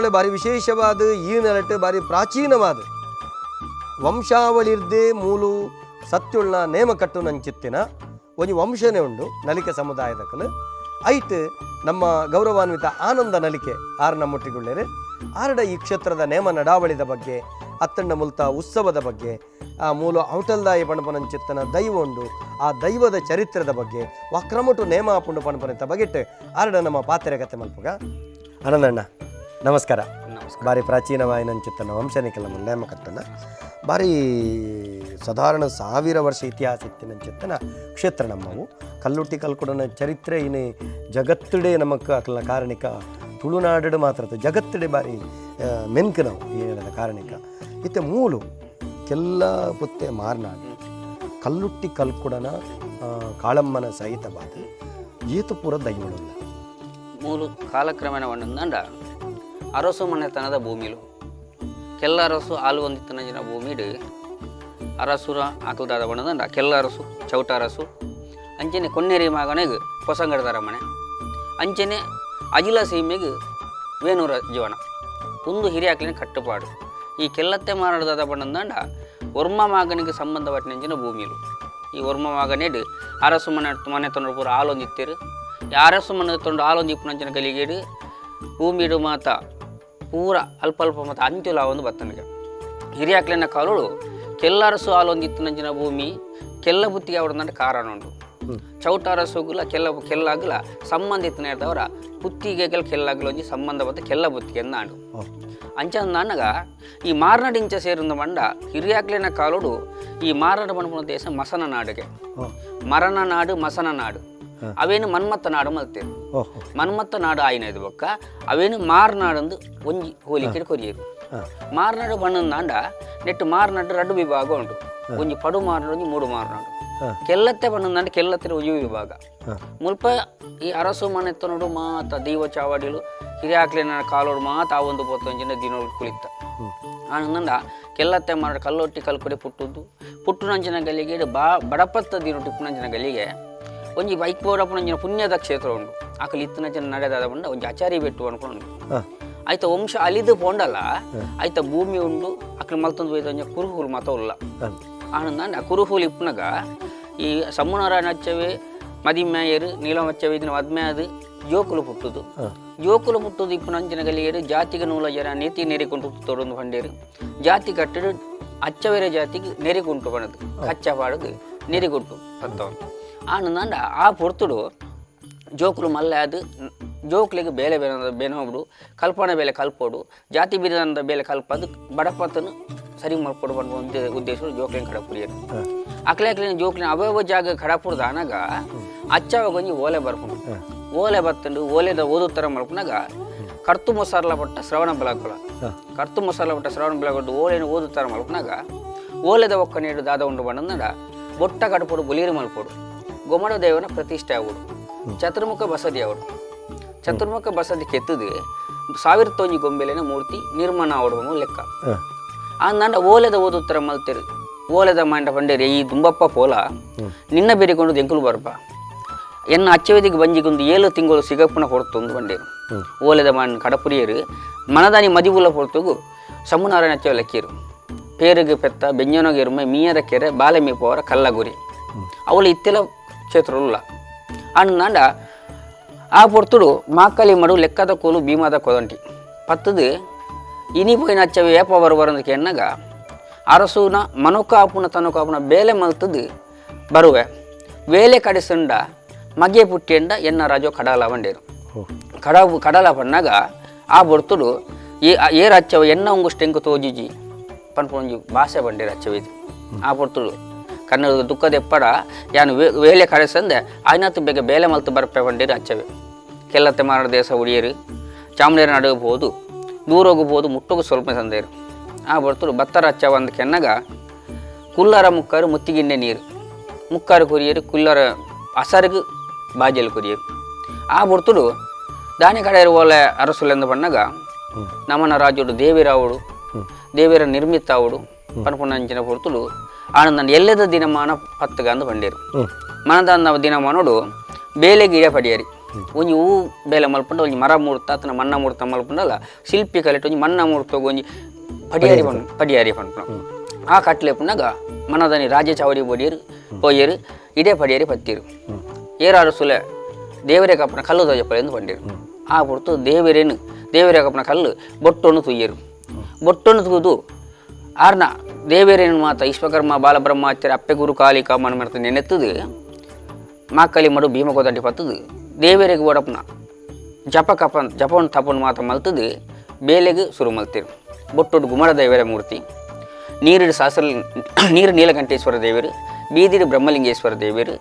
ನೆಲಟುಗಳ ಬಾರಿ ವಿಶೇಷವಾದ ಈ ನೆಲಟು ಬಾರಿ ಪ್ರಾಚೀನವಾದ ವಂಶಾವಳಿರ್ದೇ ಮೂಲು ಸತ್ಯುಳ್ಳ ನೇಮ ಕಟ್ಟು ನಂಚಿತ್ತಿನ ಒಂದು ವಂಶನೇ ಉಂಡು ನಲಿಕೆ ಸಮುದಾಯದ ಕಲು ಐಟ್ ನಮ್ಮ ಗೌರವಾನ್ವಿತ ಆನಂದ ನಲಿಕೆ ಆರ್ನ ಮುಟ್ಟಿಗುಳ್ಳೇರು ಆರಡ ಈ ಕ್ಷೇತ್ರದ ನೇಮ ನಡಾವಳಿದ ಬಗ್ಗೆ ಅತ್ತಂಡ ಮುಲ್ತ ಉತ್ಸವದ ಬಗ್ಗೆ ಆ ಮೂಲ ಔಟಲ್ದಾಯಿ ಪಣಪನಂಚಿತ್ತನ ದೈವ ಉಂಡು ಆ ದೈವದ ಚರಿತ್ರದ ಬಗ್ಗೆ ವಕ್ರಮಟು ನೇಮ ಹಾಪುಂಡು ಪಣಪನಿತ ಬಗೆಟ್ ಆರಡ ನಮ್ಮ ಪಾತ್ರೆ ಕತೆ ಮಲ್ಪಗ ಆನಂದಣ್ಣ ನಮಸ್ಕಾರ. ಭಾರಿ ಪ್ರಾಚೀನವಾಯಿನಂಚಿತ್ತನ ವಂಶನಿಕಲ ನೇಮ ಕಟ್ಟನ ಭಾರಿ ಸಾಧಾರಣ 1000 ವರ್ಷ ಇತಿಹಾಸ ಇತ್ತಿನಂಚಿತ್ತನ ಕ್ಷೇತ್ರ ನಮ್ಮವು ಕಲ್ಲುಟ್ಟಿ ಕಲ್ಕುಡನ ಚರಿತ್ರೆ ಇನ್ನು ಜಗತ್ತಡೆ ನಮಕ್ ಅಕಲ್ನ ಕಾರಣಿಕ ತುಳುನಾಡು ಮಾತ್ರ ಜಗತ್ತಡೆ ಬಾರಿ ಮೆನ್ಕು ನಾವು ಏನ ಕಾರಣಿಕ ಇತ್ತೆ ಮೂಲು ಕೆಲ್ಲ ಪುತ್ತೆ ಮಾರ್ನಾಡು ಕಲ್ಲುಟ್ಟಿ ಕಲ್ಕುಡನ ಕಾಳಮ್ಮನ ಸಹಿತವಾದ ಏತು ಪೂರ ದೈವಳುಲ್ಲ ಮೂಲು ಕಾಲಕ್ರಮೇಣ ಒಂದಂಡ ಅರಸು ಮನೆತನದ ಭೂಮಿಲು ಕೆಲ್ಲ ಅರಸು ಹಾಲು ಹೊಂದಿತ್ತನ ಭೂಮಿಡು ಅರಸುರ ಆಕಲ್ದಾದ ಬಣ್ಣದಂಡ ಕೆಲ್ಲ ಅರಸು ಚೌಟ ಅರಸು ಅಂಚೆನೆ ಕೊನ್ನೇರಿ ಮಗನಿಗೆ ಹೊಸಂಗಡದಾರ ಮನೆ ಅಂಚೆನೆ ಅಜಿಲ ಸೀಮೆಗೆ ವೇಣೂರ ಜೀವನ ಒಂದು ಹಿರಿಯಾಕ್ಲಿನ ಕಟ್ಟುಪಾಡು ಈ ಕೆಲ್ಲತ್ತೆ ಮಾರಾಡದಾದ ಬಣ್ಣದಂಡ ವರ್ಮ ಮಗನಿಗೆ ಸಂಬಂಧಪಟ್ಟಿನ ಭೂಮಿಲು ಈ ವರ್ಮ ಮಗನೇಡು ಅರಸು ಮನೆ ತೊಂದ್ರೆ ಪೂರ ಹಾಲು ಹೊಂದಿತ್ತೇರು ಈ ಅರಸು ಮನೆ ತೊಂಡು ಹಾಲು ಹೊಂದಿಪ್ಪನಂಚಿನ ಕಲಿಗೇಡು ಭೂಮಿಡು ಮಾತ ಪೂರ ಅಲ್ಪ ಅಲ್ಪ ಮತ್ತು ಅಂಚುಲ ಒಂದು ಬತ್ತನಿಗೆ ಹಿರಿಯಾಕ್ಲಿನ ಕಾಲುಳು ಕೆಲ್ಲರಸು ಹಾಲು ಹೊಂದಿತ್ತನಂಚಿನ ಭೂಮಿ ಕೆಲ್ಲ ಬುತ್ತಿಗೆ ಅವಡಂದ್ರೆ ಕಾರಣ ಉಂಟು ಚೌಟ ಅರಸುಗುಲ ಕೆಲ್ಲಾಗಲ ಸಂಬಂಧಿತನ ಇರ್ತವರ ಪುತ್ತಿಗೆಗಳು ಕೆಲ್ಲಾಗಲ ಒಂಜಿ ಸಂಬಂಧ ಬತ್ತ ಕೆಲ್ಲ ಬುತ್ತಿಗೆ ಅಂದಾಂಡು ಅಂಚಂದ ನನಗ ಈ ಮಾರ್ನಾಡು ಇಂಚ ಸೇರಿದ ಮಂಡ ಹಿರಿಯಾಕ್ಲಿನ ಕಾಲುಡು ಈ ಮಾರ್ನಾಡು ಪಣಪುನ ದೇಶ ಮಸನ ನಾಡಿಗೆ ಮರನ ನಾಡು ಮಸನ ನಾಡು ಅವೇನು ಮನ್ಮತ್ತ ನಾಡು ಮಲ್ತೇರು ಮನ್ಮತ್ತ ನಾಡು ಆಯ್ನದು ಬೊಕ್ಕ ಅವೇನು ಮಾರ್ನಾಡಂದು ಒಂಜಿ ಹೋಲಿಕೆ ಕೊರಿಯರು ಮಾರ್ನಾಡು ಬಣ್ಣಂದಾಂಡ ನೆಟ್ಟು ಮಾರ್ನಾಡು 2 ವಿಭಾಗ ಉಂಟು ಒಂಜಿ ಪಡು ಮಾರ್ನಾಡು ಒಂಜಿ ಮೂಡು ಮಾರ್ನಾಡು ಕೆಲ್ಲತ್ತೆ ಬಣ್ಣಂದಾಂಡ ಕೆಲ್ಲತ್ತಿನ ಒಂಜಿ ವಿಭಾಗ ಮುಲ್ಪ ಈ ಅರಸು ಮನೆತ್ತನೋಡು ಮಾತ ದೈವ ಚಾವಡಿಲು ಹಿರಿಯಾಕ್ಲಿನ ಕಾಲೋಡು ಮಾತ ಆ ಒಂದು ಪೊತ್ತೊಂಜಿನ ದಿನೋಡು ಕುಳಿತ ಆನಂದ ಕೆಲ್ಲತ್ತೆ ಮಾರಾಡು ಕಲ್ಲೊಟ್ಟಿ ಕಲ್ಕೊಡೆ ಪುಟ್ಟುನಂಚಿನ ಗಲ್ಲಿಗೆ ಬಡಪತ್ತ ದಿನ ಟಿಪ್ಪುನಂಚಿನ ಗಲ್ಲಿಗೆ ಒಂಜಿ ಬೈಕ್ ಬೋಡಪ್ಪನಂಚಿನ ಪುಣ್ಯದ ಕ್ಷೇತ್ರ ಉಂಡು ಆಕಲಿ ಇತ್ತನಂಚಿನ ನಡೆದಾದ ಬಂಡ ಒಂಜಿ ಆಚಾರಿ ಬೆಟ್ಟು ಅನ್ಕೊಂಡು ಆಯ್ತ ವಂಶ ಅಲಿದು ಪೋಂಡಲ್ಲ ಆಯ್ತ ಭೂಮಿ ಉಂಡು ಅಕ್ಲ ಮಲ್ತೊಂದು ಬೈದ ಒಂಜ ಕುರುಹುಲು ಮತ ಉಲ್ಲ ಆನಂದ ಕುರುಹುಲು ಇಪ್ಪನಾಗ ಈ ಸಮ್ಮನಾರಾಯಣ ಹಚ್ಚವೇ ಮದಿಮ್ಯಾಯರು ನೀಲಮಚ್ಚವೇ ಇದನ್ನ ಮದ್ಮೆ ಅದು ಜೋಕುಲು ಪುಟ್ಟುದು ಇಪ್ಪನಂಚಿನ ಗಲಿಯರು ಜಾತಿಗೆ ನೂಲ ಜನ ನೀತಿ ನೆರಿಕೊಂಡು ತೊಡೊಂದು ಬಂಡೇರು ಜಾತಿ ಕಟ್ಟಡು ಅಚ್ಚವೇರೆ ಜಾತಿಗೆ ನೆರಿಗುಂಟು ಬಣದು ಕಚ್ಚ ಪಾಡದು ನೆರಿಗುಂಟು ಅಂತವನು ಆನಂದ ಆ ಪೊರ್ತುಡು ಜೋಕುಲು ಮಲ್ಲೆ ಅದು ಜೋಕ್ಲಿಗೆ ಬೇಲೆ ಬೆನೋಬಿಡು ಕಲ್ಪನೆ ಬೇಲೆ ಕಲ್ಪೋಡು ಜಾತಿ ಬಿರಿದ ಬೇಲೆ ಕಲ್ಪದು ಬಡಪತನು ಸರಿ ಮಾಡ್ಕೊಡು ಬಂದು ಉದ್ದೇಶ ಜೋಕ್ಲಿನ ಕಡಪುರಿಯರು ಅಕ್ಲೆ ಜೋಕ್ಲಿನ ಅವಯವ ಜಾಗ ಕಡಪುರದ ಅನಾಗ ಅಚ್ಚವಾಗ ಒಂಜಿ ಓಲೆ ಬರ್ಕೊಂಡು ಓಲೆ ಬತ್ತಂಡು ಓಲೆದ ಓದುತ್ತರ ಮಲ್ಪನಾಗ ಕರ್ತು ಮೊಸರ್ಲ ಪಟ್ಟ ಶ್ರವಣ ಬೆಳಗೊಳ ಓಲೆನ ಓದುತ್ತರ ಮಲ್ಪನಾಗ ಓಲೆದ ಒಕ್ಕ ನೀಡು ದಾದ ಉಂಡು ಬಣ್ಣದ ಬೊಟ್ಟ ಕಡಪೋಡು ಬುಲೀರು ಮಲ್ಪೋಡು ಗೊಮ್ಮಡ ದೇವನ ಪ್ರತಿಷ್ಠೆ ಆಗುಡು ಚತುರ್ಮುಖ ಬಸದಿ ಕೆತ್ತದು 1001 ಗೊಂಬೆಲಿನ ಮೂರ್ತಿ ನಿರ್ಮಾಣ ಆಡುವ ಲೆಕ್ಕ ಅಂದಂಡ ಓಲೆದ ಓದುತ್ತರ ಮಲ್ತೇರು ಓಲೆದ ಮಂಡ ಬಂಡೇರಿ ಈ ದುಂಬಪ್ಪ ಪೋಲ ನಿನ್ನ ಬೇರಿಕೊಂಡು ಎಂಕುಲು ಬರ್ಪ ಎನ್ನ ಅಚ್ಚವೇದಿಗೆ ಬಂಜಿಗೊಂದು 7 ತಿಂಗಳು ಸಿಗಪ್ಪನ ಹೊರತೊಂದು ಬಂಡೇರು ಓಲೆದ ಮಣ್ಣು ಕಡಪುರಿಯರು ಮನದಾನಿ ಮದಿವುಲ ಹೊರತುಗು ಸಮ್ಮನಾರಾಯಣ ಅಚ್ಚವ ಲೆಕ್ಕಿರು ಪೇರಿಗೆ ಪೆತ್ತ ಬೆಂಜನಗಿರುಮೆ ಮೀಯರ ಕೆರೆ ಬಾಲೆ ಮೀಪವರ ಕಲ್ಲಗುರಿ ಅವಳು ಇತ್ತೆಲ್ಲ ಕ್ಷೇತ್ರಲ್ಲ ಅಣ್ಣಂಡ ಆ ಪೊರ್ತುಡು ಮಾಕಲಿ ಮಡು ಲೆಕ್ಕದ ಕೋಲು ಭೀಮಾದ ಕೊದಂಟಿ ಪತ್ತದು ಇನಿಪೋಯಿನ ಹಚ್ಚವೆ ಏಪ ಬರುವರಂದಕ್ಕೆ ಎನ್ನಗ ಅರಸುನ ಮನುಕಾಪುನ ತನುಕಾಪುನ ಬೇಲೆ ಮಲ್ತದು ಬರುವೆ ವೇಲೆ ಕಡಿಸಂಡ ಮಗೆ ಪುಟ್ಟಿಯಂಡ ಎನ್ನ ರಾಜೋ ಕಡಲ ಬಂಡೇರು ಕಡಲ ಪಣ್ಣಾಗ ಆ ಬೊರ್ತುಡು ಏರ್ ಹಚ್ಚವ ಎನ್ನ ಉಂಗುಷ್ಟೆಂಕು ತೋಜಿಜಿ ಪನ್ಪೊಂಜಿ ಭಾಷೆ ಬಂಡೇರು ಹಚ್ಚವಿದು ಆ ಪೊರ್ತುಡು ಕನ್ನಡದ ದುಃಖದ ಎಪ್ಪಡ ಯಾನು ವೇಲೆ ಕಳಿಸಂದೆ ಆಯ್ನತ್ತು ಬೇಗ ಬೇಲೆ ಮಲ್ತು ಬರ್ಪೆ ಬಂಡೇರು ಹಚ್ಚವೆ ಕೆಲ್ಲತ್ತೆ ಮಾರಾಡ ದೇಶ ಉಳಿಯರು ಚಾಮುಂಡೇರ ನಡಗಬಹುದು ದೂರ ಹೋಗಬಹುದು ಮುಟ್ಟೋಗು ಸ್ವಲ್ಪ ಸಂದೇರು ಆ ಬರ್ತರು ಭತ್ತರ ಹಚ್ಚವ ಅಂದ ಕೆನ್ನಗ ಕುಲ್ಲರ ಮುಕ್ಕಾರು ಮುತ್ತಿಗಿಂಡೆ ನೀರು ಮುಕ್ಕಾರು ಕೊರಿಯರು ಕುಲ್ಲರ ಅಸರ್ಗು ಬಾಜಲು ಕೊರಿಯರು ಆ ಬರ್ತುಡು ದಾನಿ ಕಡೆಯರು ಓಲೆ ಅರಸುಲೆಂದು ಬಣ್ಣಗ ನಮನ ರಾಜುಡು ದೇವಿರಾವುಡು ದೇವಿರ ನಿರ್ಮಿತ ಆವುಡು ಪನ್ಪುನಂಚಿನ ಬರ್ತುಡು ಆನಂದ ಎಲ್ಲದ ದಿನಮಾನ 10 ಬಂಡೇರು ಮನದ ದಿನಮಾನೋಡು ಬೇಲೆಗೆ ಇಡ ಪಡಿಯರಿ ಒಂಜಿ ಹೂ ಬೇಲೆ ಮಲ್ಪಂಡ ಒಂಜಿ ಮರ ಮೂರ್ತ ಆತನ ಮಣ್ಣ ಮೂರ್ತ ಮಲ್ಪಂಡಲ್ಲ ಶಿಲ್ಪಿ ಕಲೆಟ್ ಒಂಜಿ ಮಣ್ಣ ಮೂರ್ತ ಒಂಜಿ ಪಡಿಯಾರಿ ಪಂಪಣ ಆ ಕಟ್ಲೆ ಪುಣ್ಣಗ ಮನದನಿ ರಾಜ ಚಾವಡಿ ಬೋಡಿಯರು ಪೋಯರು ಇಡೇ ಪಡಿಯಾರಿ ಪತ್ತಿರು ಏರಾರು ಸುಲೆ ದೇವರೇ ಕಪ್ಪನ ಕಲ್ಲು ದೋಜಪ್ಪಲೆ ಎಂದು ಪಂಡಿರು ಆ ಪುರ್ತು ದೇವರೇ ಕಪ್ಪನ ಕಲ್ಲು ಬೊಟ್ಟೊನ್ನು ತುಯ್ಯರು ಬೊಟ್ಟೊನ್ನು ತುಯ್ದು ಆರ್ನ ದೇವರೇನು ಮಾತ ವಿಶ್ವಕರ್ಮ ಬಾಲಬ್ರಹ್ಮಾಚಾರ್ಯ ಅಪ್ಪೆ ಗುರು ಕಾಲಿಕಾ ಮನ ಮಾಡ್ತ ನೆನೆತ್ತದು ಮಾಕಲಿ ಮಡು ಭೀಮಕೋದಂಡಿ ಪತ್ತದು ದೇವರಿಗೆ ಓಡಪ್ಪನ ಜಪವನ್ನು ತಪ್ಪನ್ನು ಮಾತ ಮಲ್ತದು ಬೇಲೆಗೆ ಶುರು ಮಲ್ತಿರು ಬೊಟ್ಟೊಡು ಗುಮಡ ದೇವರ ಮೂರ್ತಿ ನೀರು ನೀಲಕಂಠೇಶ್ವರ ದೇವರು ಬೀದಿಡು ಬ್ರಹ್ಮಲಿಂಗೇಶ್ವರ ದೇವರು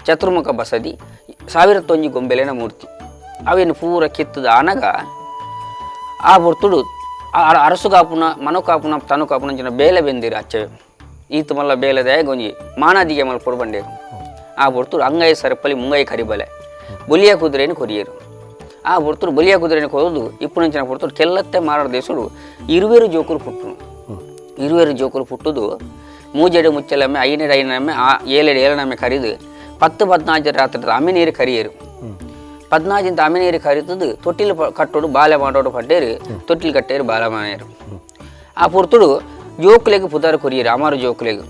ಚತುರ್ಮುಖ ಬಸದಿ 1001 ಗೊಂಬೆಲೆನ ಮೂರ್ತಿ ಅವೇನು ಪೂರ ಕಿತ್ತದ ಆನಗ ಆ ಬೊರ್ತುಡು ಅರಸು ಕಾಪುನ ಮನು ಕಾಪುನ ತನು ಕಾಪುನ ಅಂಚಿನ ಬೇಲೆ ಬೆಂದಿರು ಅಚ್ಚವೆ ಈತ ಮಲ್ಲ ಬೇಲೆದ ಗೊಂಜಿ ಮಾನಾದಿಗೆ ಮಲ್ಲ ಕೊಡ್ಬಂಡೇರು ಆ ಬೊರ್ತುಡು ಅಂಗೈ ಸರಪಲಿ ಮುಂಗೈ ಕರಿಬಲೆ ಬೊಲಿಯ ಕುದುರೆಯನ್ನು ಕೊರಿಯರು ಆ ಬೊರ್ತುಡು ಬೊಲಿಯ ಕುದುರೆಯನ್ನು ಕೊರೋದು ಇಪ್ಪುನಂಚಿನ ಬೊರ್ತುಡು ಕೆಲ್ಲತ್ತೆ ಮಾರಾಡ ದೇಶಡು 20 ಜೋಕುಲು ಪುಟ್ಟನು 20 ಜೋಕುಲು ಪುಟ್ಟುದು ಮೂಜೆಡು ಮುಚ್ಚಲಮ್ಮೆ ಐನಮ್ಮೆ ಏಳನಮ್ಮೆ ಕರಿದು 10-14 ರಾತ್ರಿ ಅಮ್ಮೆ ನೀರು ಕರಿಯರು 14 ಅಮ್ಮೆ ನೀರು ಕರಿತದು ತೊಟ್ಟಿಲು ಕಟ್ಟೋಡು ಬಾಲೆ ಮಾಡೋಡು ಪಡ್ಡೇರು ತೊಟ್ಟಿಲು ಕಟ್ಟೇರು ಬಾಲ ಮಾನೇರು ಆ ಪುರ್ತುಡು ಜೋಕುಲೆಗೆ ಪುದಾರ ಕೊರಿಯರು ಅಮಾರು ಜೋಕುಲೆಗೆ